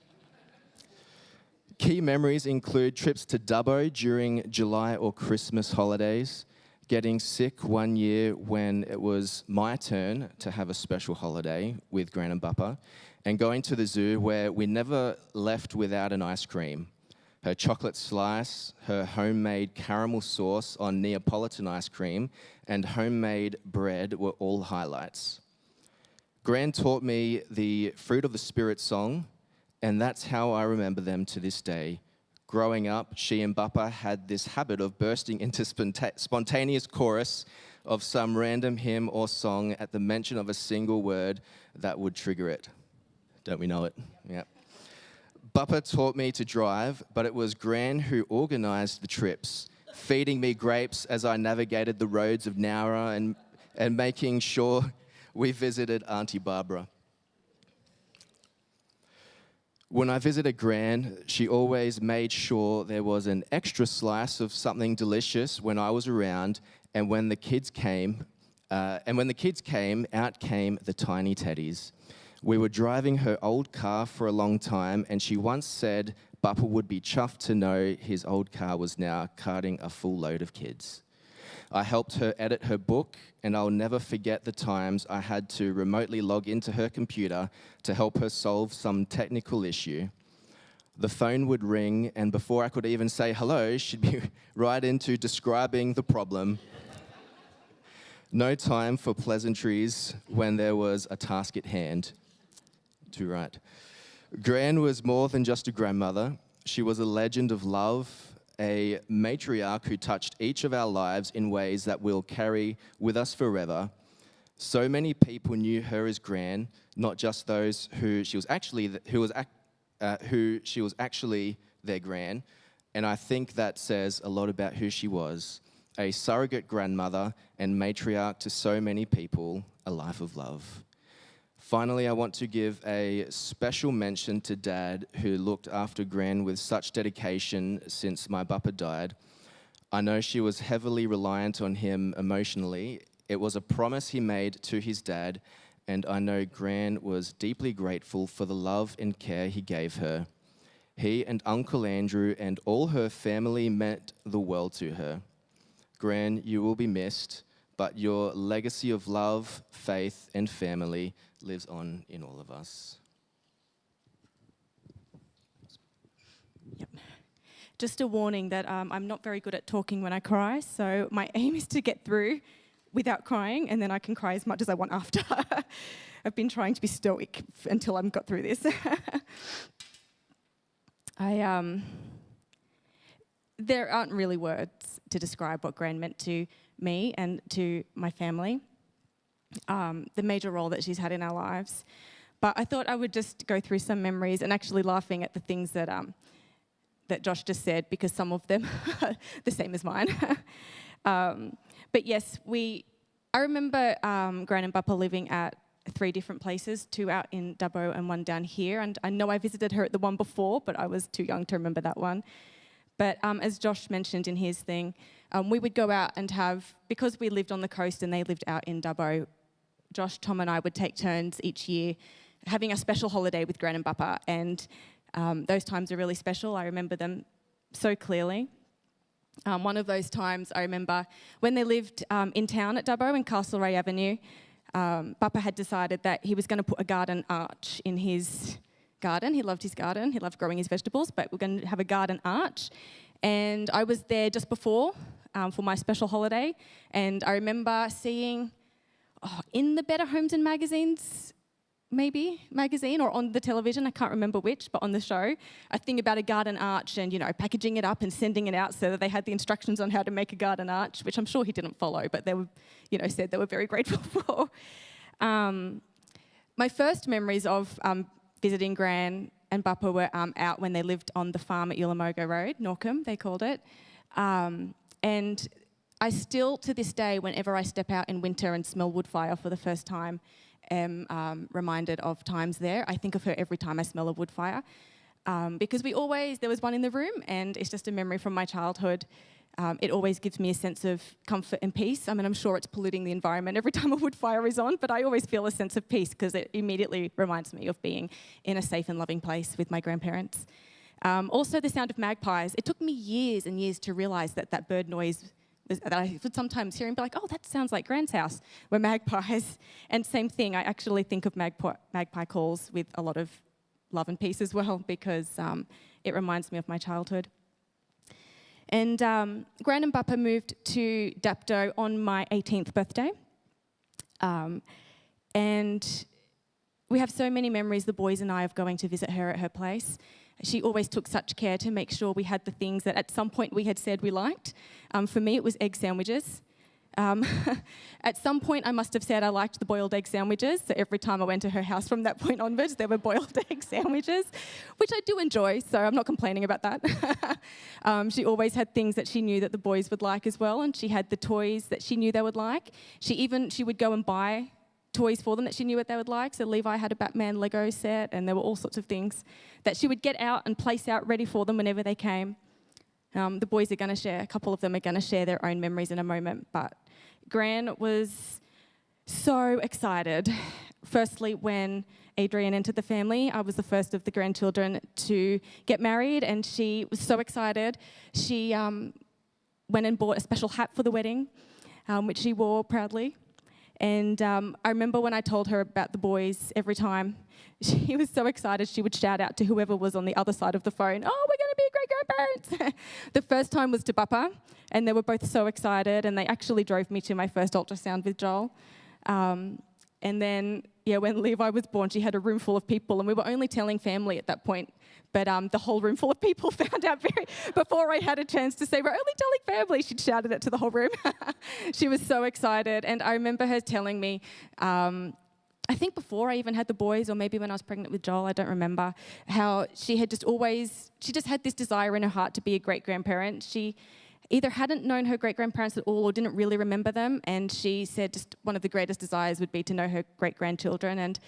Key memories include trips to Dubbo during July or Christmas holidays, getting sick one year when it was my turn to have a special holiday with Gran and Bappa, and going to the zoo where we never left without an ice cream. Her chocolate slice, her homemade caramel sauce on Neapolitan ice cream, and homemade bread were all highlights. Gran taught me the Fruit of the Spirit song, and that's how I remember them to this day. Growing up, she and Bappa had this habit of bursting into spontaneous chorus of some random hymn or song at the mention of a single word that would trigger it. Don't we know it? Yeah. Bappa taught me to drive, but it was Gran who organised the trips, feeding me grapes as I navigated the roads of Nowra and making sure we visited Auntie Barbara. When I visited Gran, she always made sure there was an extra slice of something delicious when I was around, and when the kids came, out came the tiny teddies. We were driving her old car for a long time, and she once said Bappa would be chuffed to know his old car was now carting a full load of kids. I helped her edit her book, and I'll never forget the times I had to remotely log into her computer to help her solve some technical issue. The phone would ring, and before I could even say hello, she'd be right into describing the problem. No time for pleasantries when there was a task at hand. Too right. Gran was more than just a grandmother. She was a legend of love, a matriarch who touched each of our lives in ways that we'll carry with us forever. So many people knew her as Gran, not just those who she was actually their Gran, and I think that says a lot about who she was. A surrogate grandmother and matriarch to so many people, a life of love. Finally, I want to give a special mention to Dad, who looked after Gran with such dedication since my Bappa died. I know she was heavily reliant on him emotionally. It was a promise he made to his dad, and I know Gran was deeply grateful for the love and care he gave her. He and Uncle Andrew and all her family meant the world to her. Gran, you will be missed, but your legacy of love, faith, and family lives on in all of us. Yep. just a warning that I'm not very good at talking when I cry, so my aim is to get through without crying, and then I can cry as much as I want after. I've been trying to be stoic until I've got through this. There aren't really words to describe what Gran meant to me and to my family, the major role that she's had in our lives. But I thought I would just go through some memories, and actually laughing at the things that that Josh just said, because some of them are the same as mine. But yes, I remember Gran and Papa living at 3 different places, 2 out in Dubbo and 1 down here. And I know I visited her at the one before, but I was too young to remember that one. But as Josh mentioned in his thing, we would go out and because we lived on the coast and they lived out in Dubbo, Josh, Tom and I would take turns each year having a special holiday with Gran and Papa. And those times are really special. I remember them so clearly. One of those times I remember when they lived in town at Dubbo in Castlereagh Avenue, Papa had decided that he was going to put a garden arch in his garden. He loved his garden. He loved growing his vegetables, but we're going to have a garden arch. And I was there just before for my special holiday. And I remember seeing in the Better Homes and Magazines magazine or on the television, I can't remember which, but on the show, a thing about a garden arch and, packaging it up and sending it out so that they had the instructions on how to make a garden arch, which I'm sure he didn't follow, but they were, said they were very grateful for. My first memories of visiting Gran and Papa were out when they lived on the farm at Ullamogo Road, Norcombe, they called it. And I still, to this day, whenever I step out in winter and smell wood fire for the first time, am reminded of times there. I think of her every time I smell a wood fire because there was one in the room, and it's just a memory from my childhood. It always gives me a sense of comfort and peace. I mean, I'm sure it's polluting the environment every time a wood fire is on, but I always feel a sense of peace because it immediately reminds me of being in a safe and loving place with my grandparents. Also, the sound of magpies. It took me years and years to realise that bird noise that I would sometimes hear and be like, oh, that sounds like Gran's house, were magpies. And same thing, I actually think of magpie calls with a lot of love and peace as well, because it reminds me of my childhood. And Gran and Papa moved to Dapto on my 18th birthday. And we have so many memories, the boys and I, of going to visit her at her place. She always took such care to make sure we had the things that at some point we had said we liked. For me, it was egg sandwiches. At some point, I must have said I liked the boiled egg sandwiches. So every time I went to her house from that point onwards, there were boiled egg sandwiches, which I do enjoy, so I'm not complaining about that. She always had things that she knew that the boys would like as well, and she had the toys that she knew they would like. She would go and buy toys for them that she knew what they would like. So Levi had a Batman Lego set, and there were all sorts of things that she would get out and place out ready for them whenever they came. The boys are going to share, a couple of them are going to share their own memories in a moment, but Gran was so excited. Firstly, when Adrian entered the family, I was the first of the grandchildren to get married, and she was so excited. She went and bought a special hat for the wedding, which she wore proudly. And I remember when I told her about the boys, every time she was so excited, she would shout out to whoever was on the other side of the phone, oh, we're going to be great-grandparents. The first time was to Papa, and they were both so excited, and they actually drove me to my first ultrasound with Joel. And then, when Levi was born, she had a room full of people, and we were only telling family at that point. But the whole room full of people found out before I had a chance to say, we're only telling family, she'd shouted it to the whole room. She was so excited. And I remember her telling me, I think before I even had the boys, or maybe when I was pregnant with Joel, I don't remember, how she had she just had this desire in her heart to be a great-grandparent. She either hadn't known her great-grandparents at all or didn't really remember them. And she said just one of the greatest desires would be to know her great-grandchildren. And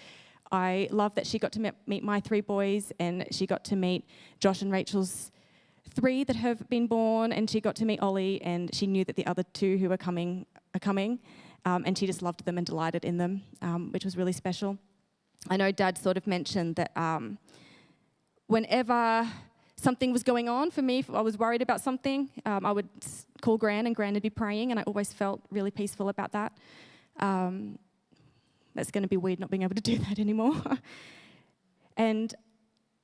I love that she got to meet my 3 boys, and she got to meet Josh and Rachel's 3 that have been born, and she got to meet Ollie, and she knew that the other 2 who are coming, and she just loved them and delighted in them, which was really special. I know Dad sort of mentioned that whenever something was going on for me, if I was worried about something, I would call Gran, and Gran would be praying, and I always felt really peaceful about that. That's going to be weird not being able to do that anymore. And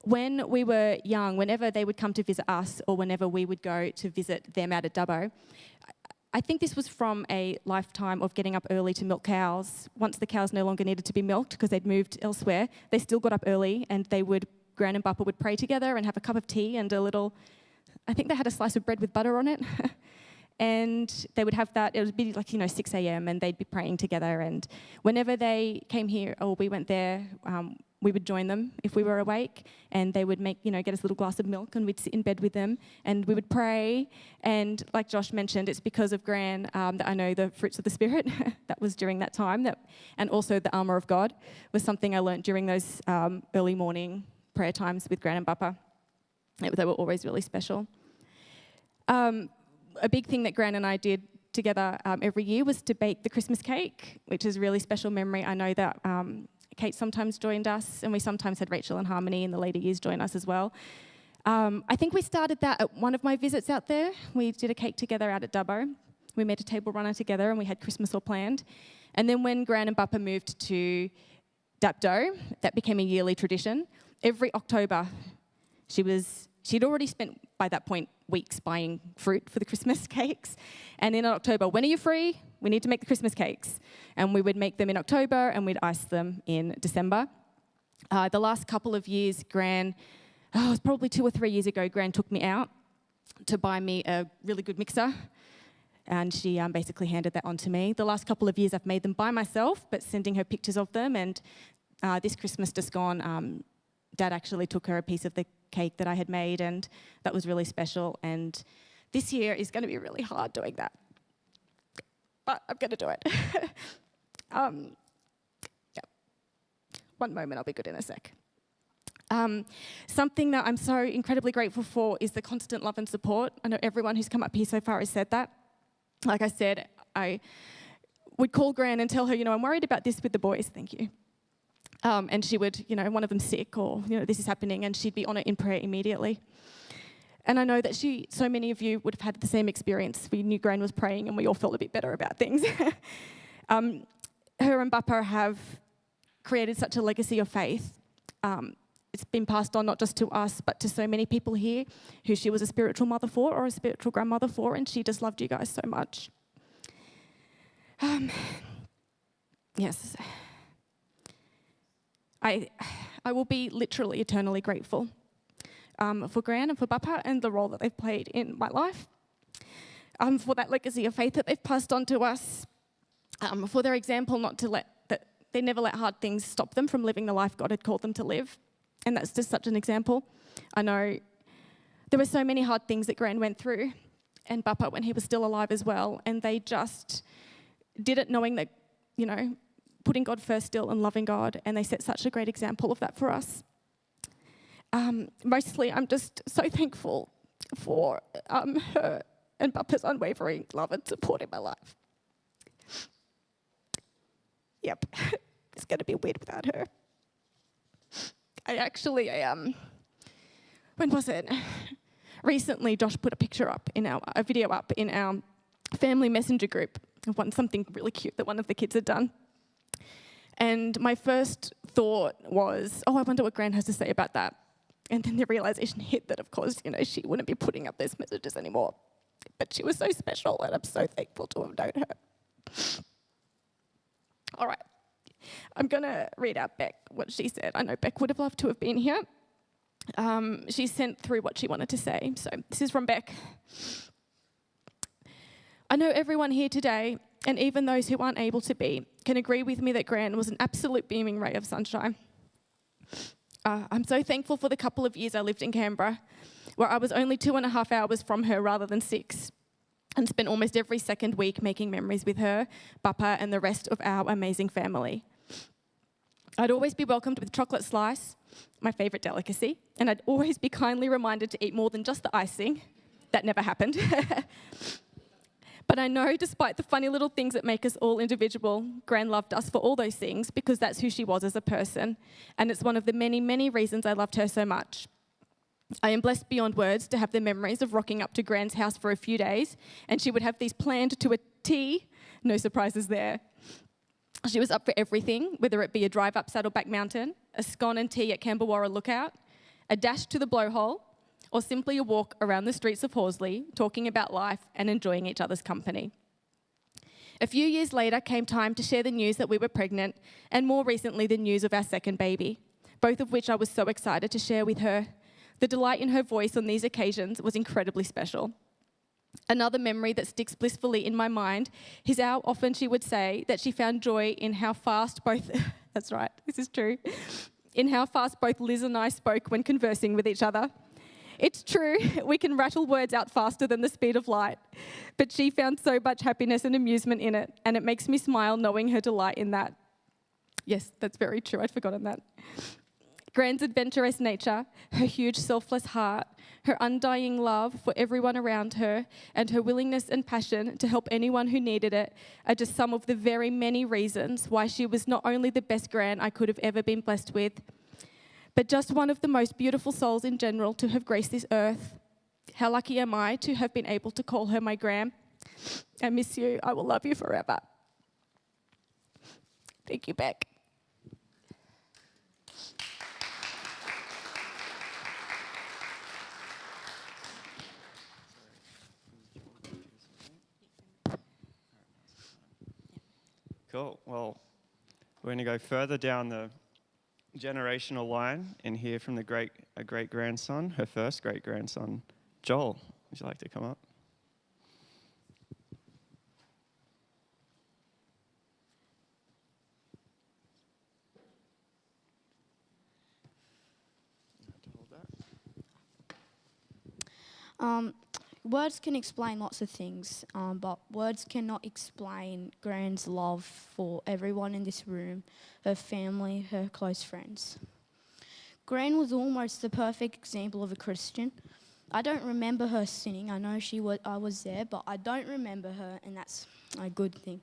when we were young, whenever they would come to visit us or whenever we would go to visit them out at Dubbo, I think this was from a lifetime of getting up early to milk cows. Once the cows no longer needed to be milked because they'd moved elsewhere, they still got up early and Gran and Bappa would pray together and have a cup of tea and I think they had a slice of bread with butter on it. And they would have that, it would be 6 a.m. and they'd be praying together. And whenever they came here or we went there, we would join them if we were awake, and they would get us a little glass of milk and we'd sit in bed with them and we would pray. And like Josh mentioned, it's because of Gran that I know the fruits of the Spirit. That was during that time. And also the armour of God was something I learnt during those early morning prayer times with Gran and Bappa. They were always really special. A big thing that Gran and I did together every year was to bake the Christmas cake, which is a really special memory. I know that Kate sometimes joined us, and we sometimes had Rachel and Harmony in the later years join us as well. I think we started that at one of my visits out there. We did a cake together out at Dubbo. We made a table runner together and we had Christmas all planned. And then when Gran and Bappa moved to Dapto, that became a yearly tradition. Every October, she'd already spent, by that point, weeks buying fruit for the Christmas cakes. And in October, when are you free? We need to make the Christmas cakes. And we would make them in October and we'd ice them in December. The last couple of years, it was probably 2 or 3 years ago, Gran took me out to buy me a really good mixer. And she basically handed that on to me. The last couple of years, I've made them by myself, but sending her pictures of them. And this Christmas just gone, Dad actually took her a piece of the cake that I had made, and that was really special. And this year is going to be really hard doing that, but I'm going to do it. Yeah. One moment, I'll be good in a sec. Something that I'm so incredibly grateful for is the constant love and support. I know everyone who's come up here so far has said that. Like I said, I would call Gran and tell her, I'm worried about this with the boys, thank you. And she would, one of them sick or, this is happening, and she'd be on it in prayer immediately. And I know that so many of you would have had the same experience. We knew Gran was praying and we all felt a bit better about things. Her and Bappa have created such a legacy of faith. It's been passed on not just to us, but to so many people here who she was a spiritual mother for or a spiritual grandmother for, and she just loved you guys so much. Yes. I will be literally eternally grateful for Gran and for Bappa and the role that they've played in my life, for that legacy of faith that they've passed on to us, for their example that they never let hard things stop them from living the life God had called them to live. And that's just such an example. I know there were so many hard things that Gran went through, and Bappa when he was still alive as well, and they just did it knowing that, putting God first still and loving God, and they set such a great example of that for us. Mostly, I'm just so thankful for her and Bappa's unwavering love and support in my life. Yep, it's going to be weird without her. When was it? Recently, Josh put a video up in our family messenger group of something really cute that one of the kids had done. And my first thought was, I wonder what Gran has to say about that. And then the realisation hit that, of course, she wouldn't be putting up those messages anymore. But she was so special, and I'm so thankful to have known her. All right. I'm going to read out Beck what she said. I know Beck would have loved to have been here. She sent through what she wanted to say. So this is from Beck. I know everyone here today, and even those who aren't able to be, can agree with me that Gran was an absolute beaming ray of sunshine. I'm so thankful for the couple of years I lived in Canberra, where I was only 2.5 hours from her rather than 6, and spent almost every second week making memories with her, Bappa, and the rest of our amazing family. I'd always be welcomed with chocolate slice, my favourite delicacy, and I'd always be kindly reminded to eat more than just the icing. That never happened. But I know despite the funny little things that make us all individual, Gran loved us for all those things because that's who she was as a person. And it's one of the many, many reasons I loved her so much. I am blessed beyond words to have the memories of rocking up to Gran's house for a few days, and she would have these planned to a T. No surprises there. She was up for everything, whether it be a drive up Saddleback Mountain, a scone and tea at Camberwarra Lookout, a dash to the blowhole, or simply a walk around the streets of Horsley, talking about life and enjoying each other's company. A few years later came time to share the news that we were pregnant, and more recently the news of our second baby, both of which I was so excited to share with her. The delight in her voice on these occasions was incredibly special. Another memory that sticks blissfully in my mind is how often she would say that she found joy in how fast both, that's right, this is true, in how fast both Liz and I spoke when conversing with each other. It's true, we can rattle words out faster than the speed of light, but she found so much happiness and amusement in it, and it makes me smile knowing her delight in that. Yes, that's very true, I'd forgotten that. Gran's adventurous nature, her huge selfless heart, her undying love for everyone around her, and her willingness and passion to help anyone who needed it are just some of the very many reasons why she was not only the best Gran I could have ever been blessed with, but just one of the most beautiful souls in general to have graced this earth. How lucky am I to have been able to call her my Gran? I miss you. I will love you forever. Thank you, Beck. Cool. Well, we're going to go further down the generational line and hear from the great-grandson, her first great-grandson, Joel. Would you like to come up? Words can explain lots of things, but words cannot explain Gran's love for everyone in this room, her family, her close friends. Gran was almost the perfect example of a Christian. I don't remember her sinning. I know I was there, but I don't remember her, and that's a good thing.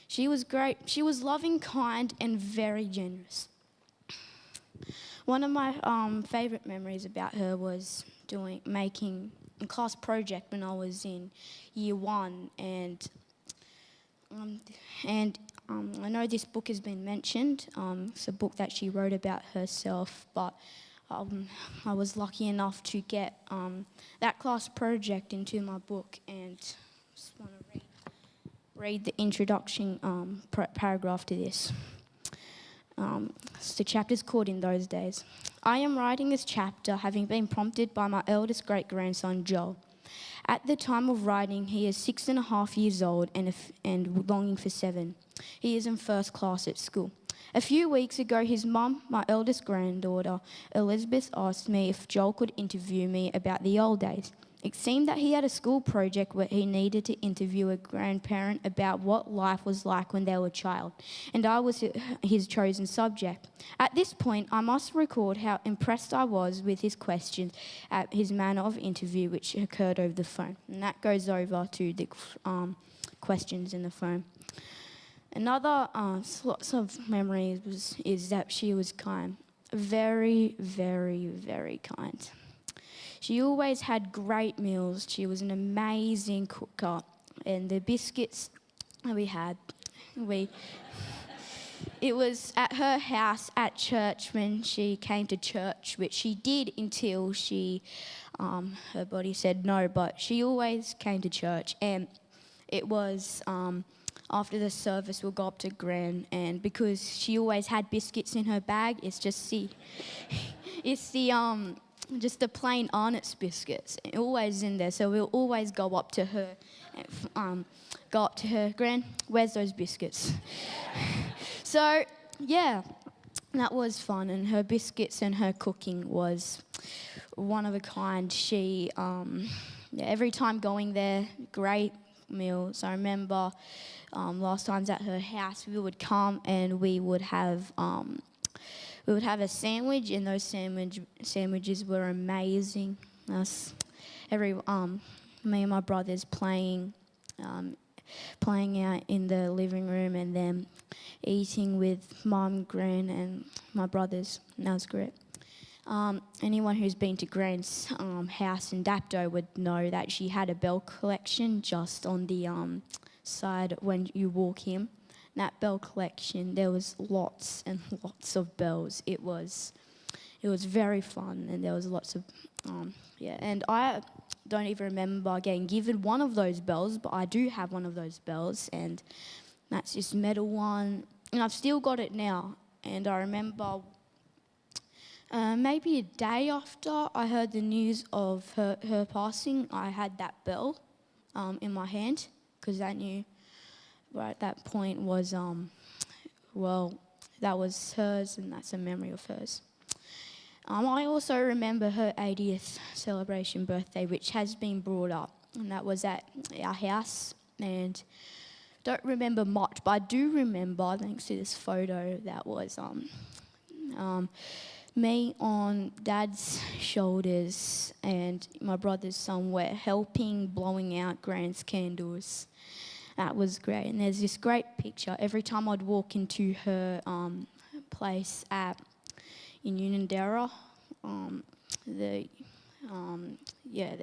She was great. She was loving, kind, and very generous. One of my favourite memories about her was making a class project when I was in year 1, and I know this book has been mentioned. It's a book that she wrote about herself, but I was lucky enough to get that class project into my book, and just want to read the introduction paragraph to this. So the chapter's called In Those Days. I am writing this chapter having been prompted by my eldest great-grandson, Joel. At the time of writing, he is 6.5 years old and longing for 7. He is in first class at school. A few weeks ago, his mum, my eldest granddaughter, Elizabeth, asked me if Joel could interview me about the old days. It seemed that he had a school project where he needed to interview a grandparent about what life was like when they were a child, and I was his chosen subject. At this point, I must record how impressed I was with his questions at his manner of interview, which occurred over the phone. And that goes over to the questions in the phone. Another lots of memories is that she was kind. Very, very, very kind. She always had great meals. She was an amazing cooker. And the biscuits we had, it was at her house at church when she came to church, which she did until her body said no, but she always came to church. And it was after the service, we'll go up to Gran, and because she always had biscuits in her bag, it's just the plain Arnott's biscuits, always in there. So we'll always go up to her, Gran, where's those biscuits? So, yeah, that was fun. And her biscuits and her cooking was one of a kind. She, every time going there, great meals. I remember last times at her house, we would come and we would have a sandwich, and those sandwiches were amazing. Me and my brothers playing out in the living room, and then eating with Mum, Gran, and my brothers. And that was great. Anyone who's been to Gran's house in Dapto would know that she had a bell collection just on the side when you walk in. That bell collection, there was lots and lots of bells. It was it was very fun, and there was lots of, and I don't even remember getting given one of those bells, but I do have one of those bells, and that's this metal one, and I've still got it now. And I remember maybe a day after I heard the news of her passing, I had that bell in my hand, because I knew right at that point was, that was hers, and that's a memory of hers. I also remember her 80th celebration birthday, which has been brought up, and that was at our house. And don't remember much, but I do remember, thanks to this photo, that was me on Dad's shoulders and my brother's somewhere helping blowing out Grand's candles. That was great. And there's this great picture. Every time I'd walk into her place in Unanderra, the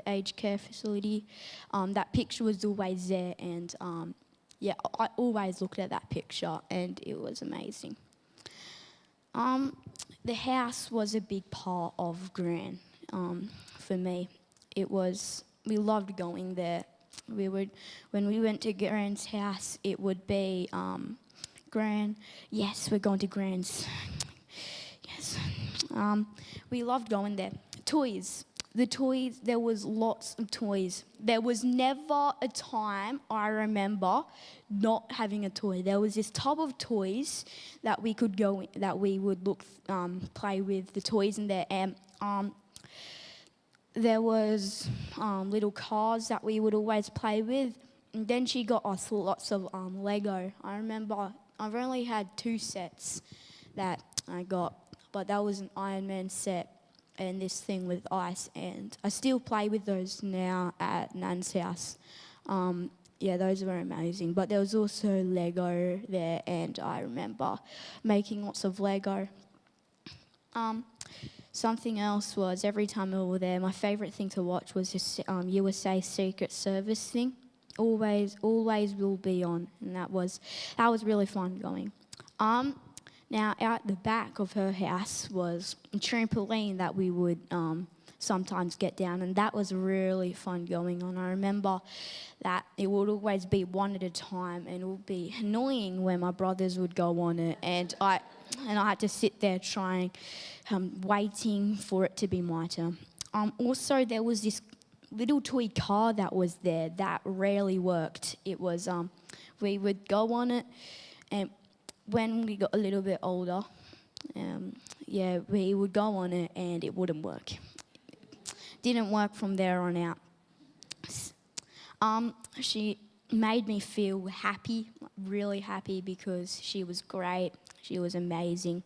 aged care facility, that picture was always there. And I always looked at that picture, and it was amazing. The house was a big part of Gran for me. We loved going there. When we went to Gran's house, it would be Gran. Yes, we're going to Gran's. Yes. We loved going there. Toys. The toys, there was lots of toys. There was never a time I remember not having a toy. There was this tub of toys that we could go in, that we would play with the toys in there. And there was little cars that we would always play with. And then she got us lots of Lego. I remember I've only had 2 sets that I got, but that was an Iron Man set and this thing with ice, and I still play with those now at Nan's house. Those were amazing. But there was also Lego there, and I remember making lots of Lego. Something else was, every time we were there, my favourite thing to watch was this USA Secret Service thing. Always will be on, and that was really fun going. Now, out the back of her house was a trampoline that we would sometimes get down, and that was really fun going on. I remember that it would always be one at a time, and it would be annoying when my brothers would go on it, and I had to sit there trying, waiting for it to be my turn. Also, there was this little toy car that was there that rarely worked. It was, we would go on it, and when we got a little bit older, we would go on it and it wouldn't work. Didn't work from there on out. She made me feel happy, really happy, because she was great. She was amazing.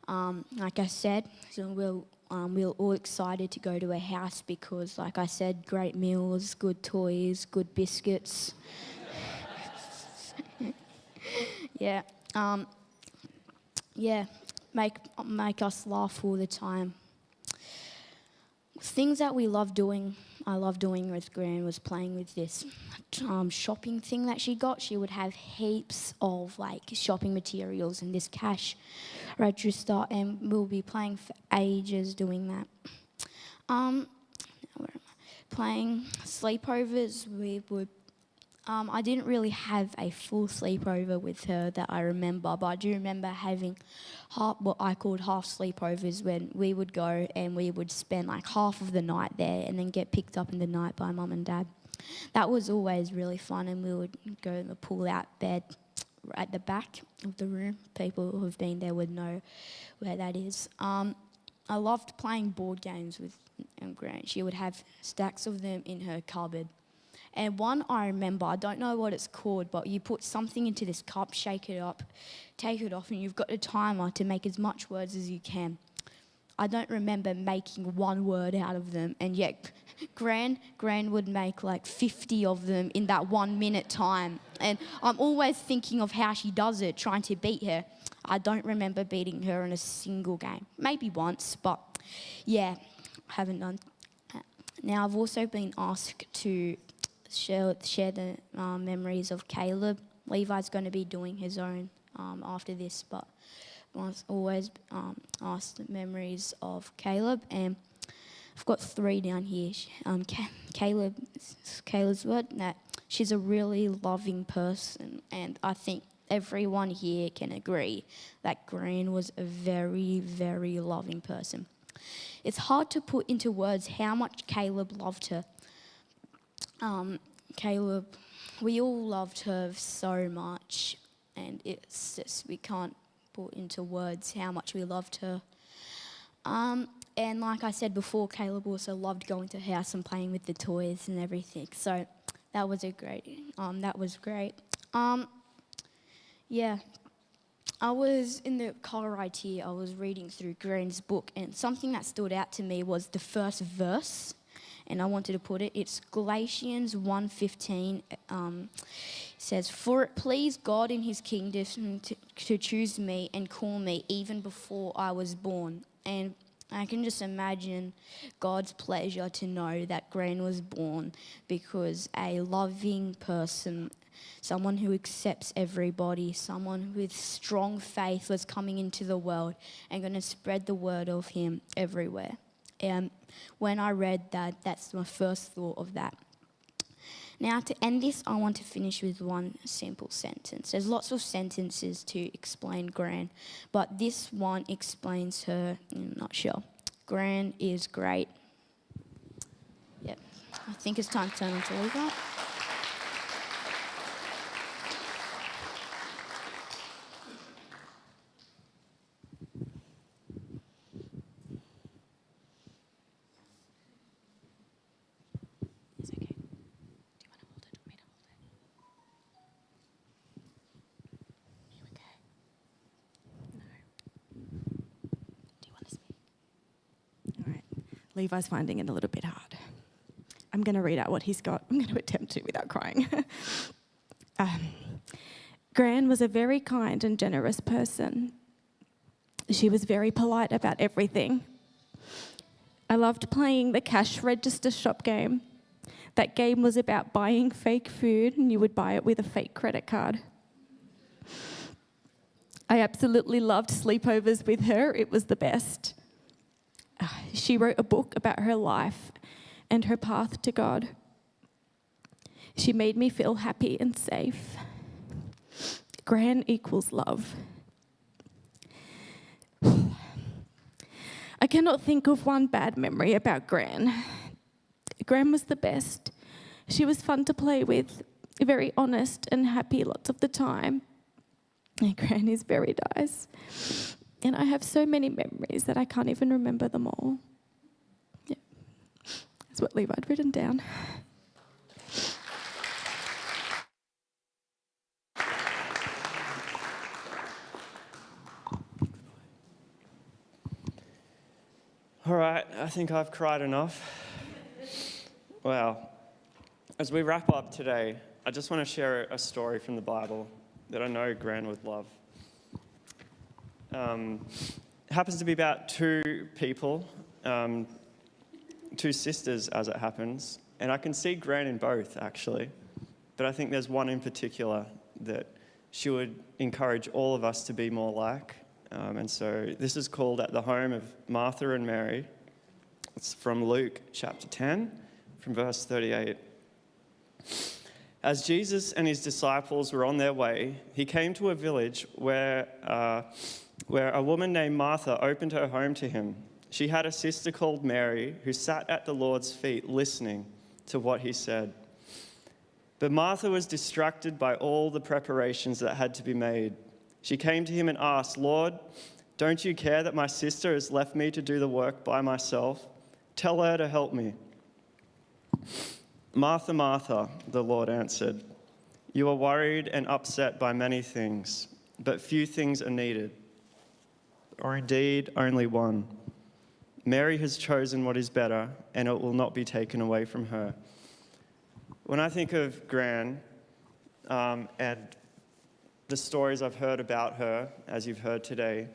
Like I said, so we were all excited to go to her house because, like I said, great meals, good toys, good biscuits. Make us laugh all the time. Things that I love doing with Gran was playing with this shopping thing that she got. She would have heaps of shopping materials in this cash register, and we'll be playing for ages doing that. Playing sleepovers, we would. I didn't really have a full sleepover with her that I remember, but I do remember having what I called half sleepovers, when we would go and we would spend half of the night there and then get picked up in the night by Mum and Dad. That was always really fun, and we would go in the pull-out bed at the back of the room. People who have been there would know where that is. I loved playing board games with Gran. She would have stacks of them in her cupboard. And one I remember, I don't know what it's called, but you put something into this cup, shake it up, take it off, and you've got a timer to make as much words as you can. I don't remember making one word out of them, and yet Gran would make 50 of them in that 1 minute time. And I'm always thinking of how she does it, trying to beat her. I don't remember beating her in a single game. Maybe once, but I haven't done that. Now, I've also been asked to share the memories of Caleb. Levi's going to be doing his own after this, but always asked memories of Caleb, and I've got 3 down here. Caleb's word that she's a really loving person, and I think everyone here can agree that Gran was a very, very loving person. It's hard to put into words how much Caleb loved her. We all loved her so much, and it's just, we can't put into words how much we loved her. And like I said before, Caleb also loved going to her house and playing with the toys and everything. So that was great. Yeah. I was in the car ride here, I was reading through Gran's book, and something that stood out to me was the first verse, and I wanted to put it. It's Galatians 1:15. Says, "For it pleased God in his kingdom to choose me and call me even before I was born." And I can just imagine God's pleasure to know that Gran was born, because a loving person, someone who accepts everybody, someone with strong faith was coming into the world and going to spread the word of him everywhere. And when I read that, that's my first thought of that. Now, to end this, I want to finish with one simple sentence. There's lots of sentences to explain Gran, but this one explains her in a nutshell. Gran is great. Yep. I think it's time to turn on to Levi. Levi's finding it a little bit hard. I'm going to read out what he's got. I'm going to attempt to without crying. Gran was a very kind and generous person. She was very polite about everything. I loved playing the cash register shop game. That game was about buying fake food, and you would buy it with a fake credit card. I absolutely loved sleepovers with her. It was the best. She wrote a book about her life and her path to God. She made me feel happy and safe. Gran equals love. I cannot think of one bad memory about Gran. Gran was the best. She was fun to play with, very honest and happy lots of the time. And Gran is very nice. And I have so many memories that I can't even remember them all. Yeah. That's what Levi had written down. All right, I think I've cried enough. Wow. As we wrap up today, I just want to share a story from the Bible that I know Gran would love. It happens to be about 2 people, 2 sisters as it happens, and I can see Gran in both actually, but I think there's one in particular that she would encourage all of us to be more like. And so this is called At the Home of Martha and Mary. It's from Luke chapter 10, from verse 38. As Jesus and his disciples were on their way, he came to a village where a woman named Martha opened her home to him. She had a sister called Mary who sat at the Lord's feet listening to what he said. But Martha was distracted by all the preparations that had to be made. She came to him and asked, "Lord, don't you care that my sister has left me to do the work by myself? Tell her to help me." "Martha, Martha," the Lord answered, "you are worried and upset by many things, but few things are needed, or indeed only one. Mary has chosen what is better, and it will not be taken away from her." When I think of Gran and the stories I've heard about her, as you've heard today,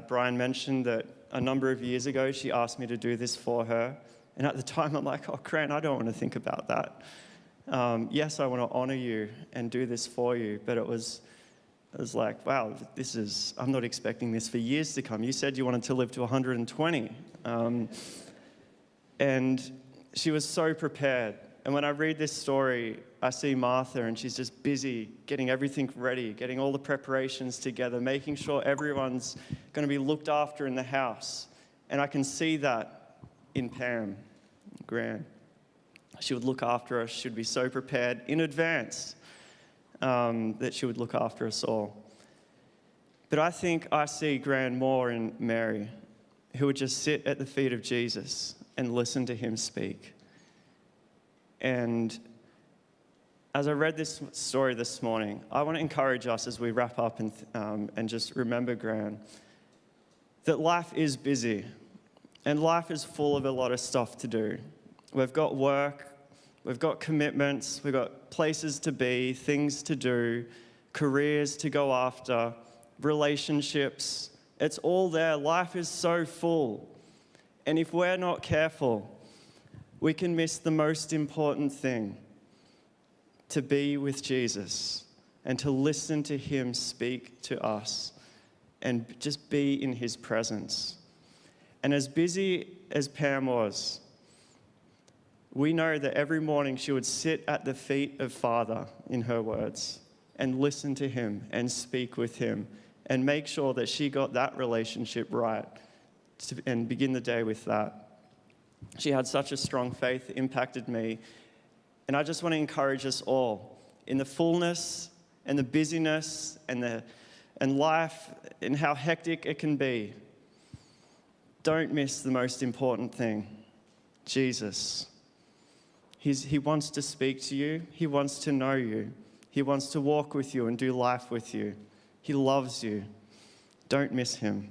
Brian mentioned that a number of years ago she asked me to do this for her. And at the time I'm like, "Oh, Gran, I don't want to think about that. Yes, I want to honor you and do this for you." But it was I was like, wow, I'm not expecting this for years to come. You said you wanted to live to 120. And she was so prepared. And when I read this story, I see Martha, and she's just busy getting everything ready, getting all the preparations together, making sure everyone's going to be looked after in the house. And I can see that in Pam, Gran. She would look after us. She would be so prepared in advance that she would look after us all. But I think I see Gran more in Mary, who would just sit at the feet of Jesus and listen to him speak. And as I read this story this morning, I want to encourage us as we wrap up and just remember, Gran, that life is busy and life is full of a lot of stuff to do. We've got work, we've got commitments, we've got places to be, things to do, careers to go after, relationships. It's all there. Life is so full. And if we're not careful, we can miss the most important thing, to be with Jesus and to listen to him speak to us and just be in his presence. And as busy as Pam was, we know that every morning she would sit at the feet of Father, in her words, and listen to him and speak with him and make sure that she got that relationship right and begin the day with that. She had such a strong faith, it impacted me. And I just want to encourage us all in the fullness and the busyness and life and how hectic it can be. Don't miss the most important thing, Jesus. He wants to speak to you. He wants to know you. He wants to walk with you and do life with you. He loves you. Don't miss him.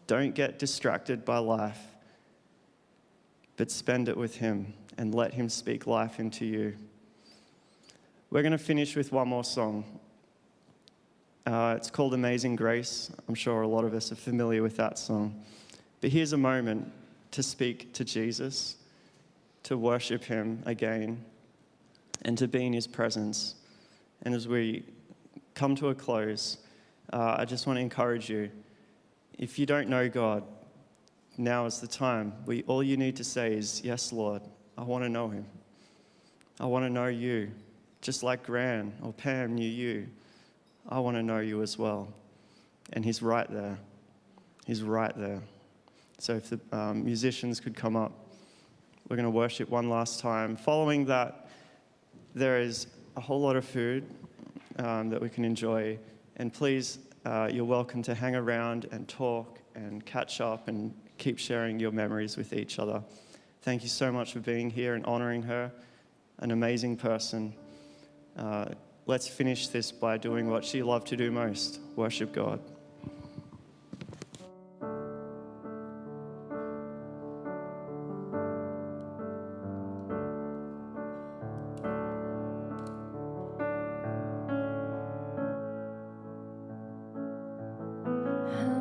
Don't get distracted by life, but spend it with him and let him speak life into you. We're going to finish with one more song. It's called Amazing Grace. I'm sure a lot of us are familiar with that song. But here's a moment to speak to Jesus, to worship him again, and to be in his presence. And as we come to a close, I just want to encourage you, if you don't know God, now is the time. All you need to say is, yes, Lord, I want to know him. I want to know you. Just like Gran or Pam knew you, I want to know you as well. And he's right there. He's right there. So if the musicians could come up, we're going to worship one last time. Following that, there is a whole lot of food that we can enjoy. And please, you're welcome to hang around and talk and catch up and keep sharing your memories with each other. Thank you so much for being here and honoring her, an amazing person. Let's finish this by doing what she loved to do most, worship God.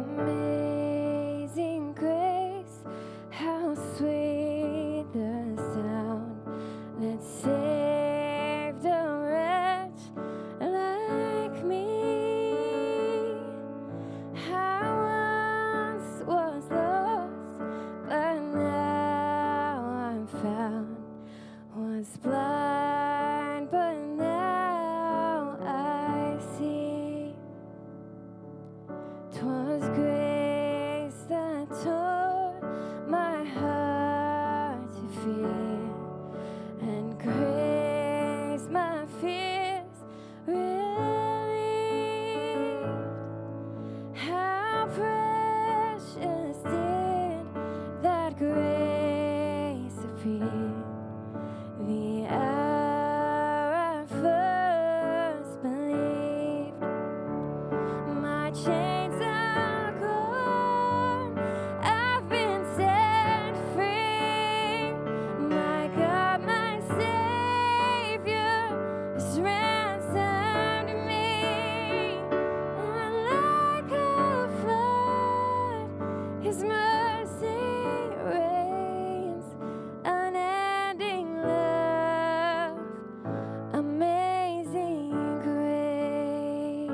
Amazing grace, how sweet the sound that saved a wretch like me. I once was lost, but now I'm found. Was blind, but now I see. 'Twas grace that taught my heart to fear, and grace my fears relieved. How precious did that grace appear, the hour I first believed. My chains are gone, I've been set free. My God, my Savior has ransomed me. And like a flood, his mercy reigns, unending love, amazing grace.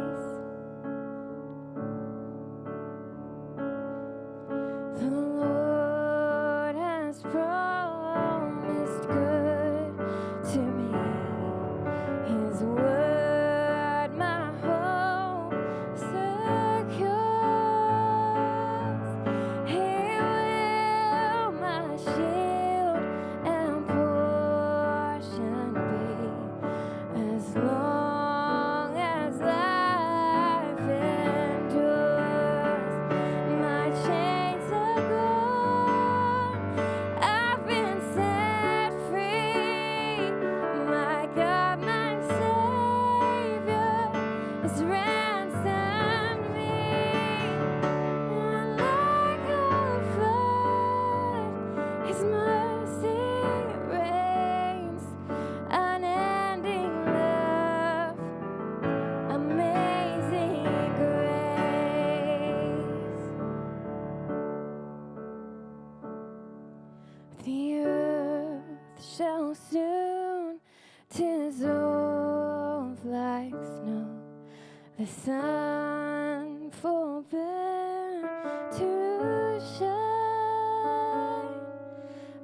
the sun forbid to shine,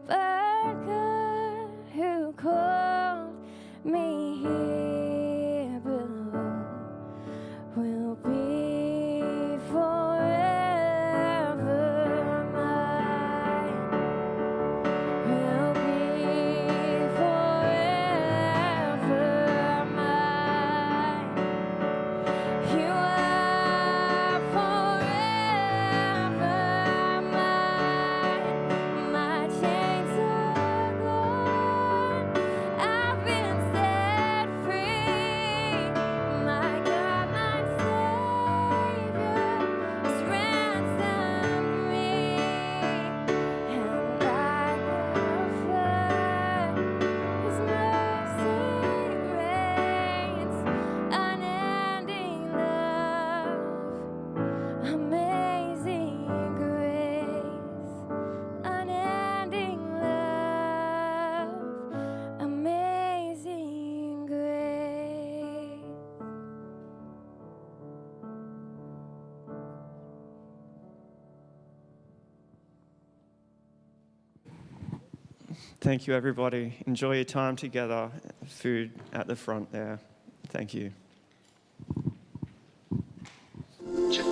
but God who called me here below will be forever mine, will be forever mine. You are forever mine. My chains are gone. I've been set free. My God, my Savior has ransomed me. And like a flood, His mercy reigns. Unending love, amazing grace. Unending love, amazing grace. Thank you, everybody. Enjoy your time together. Food at the front there. Thank you. Check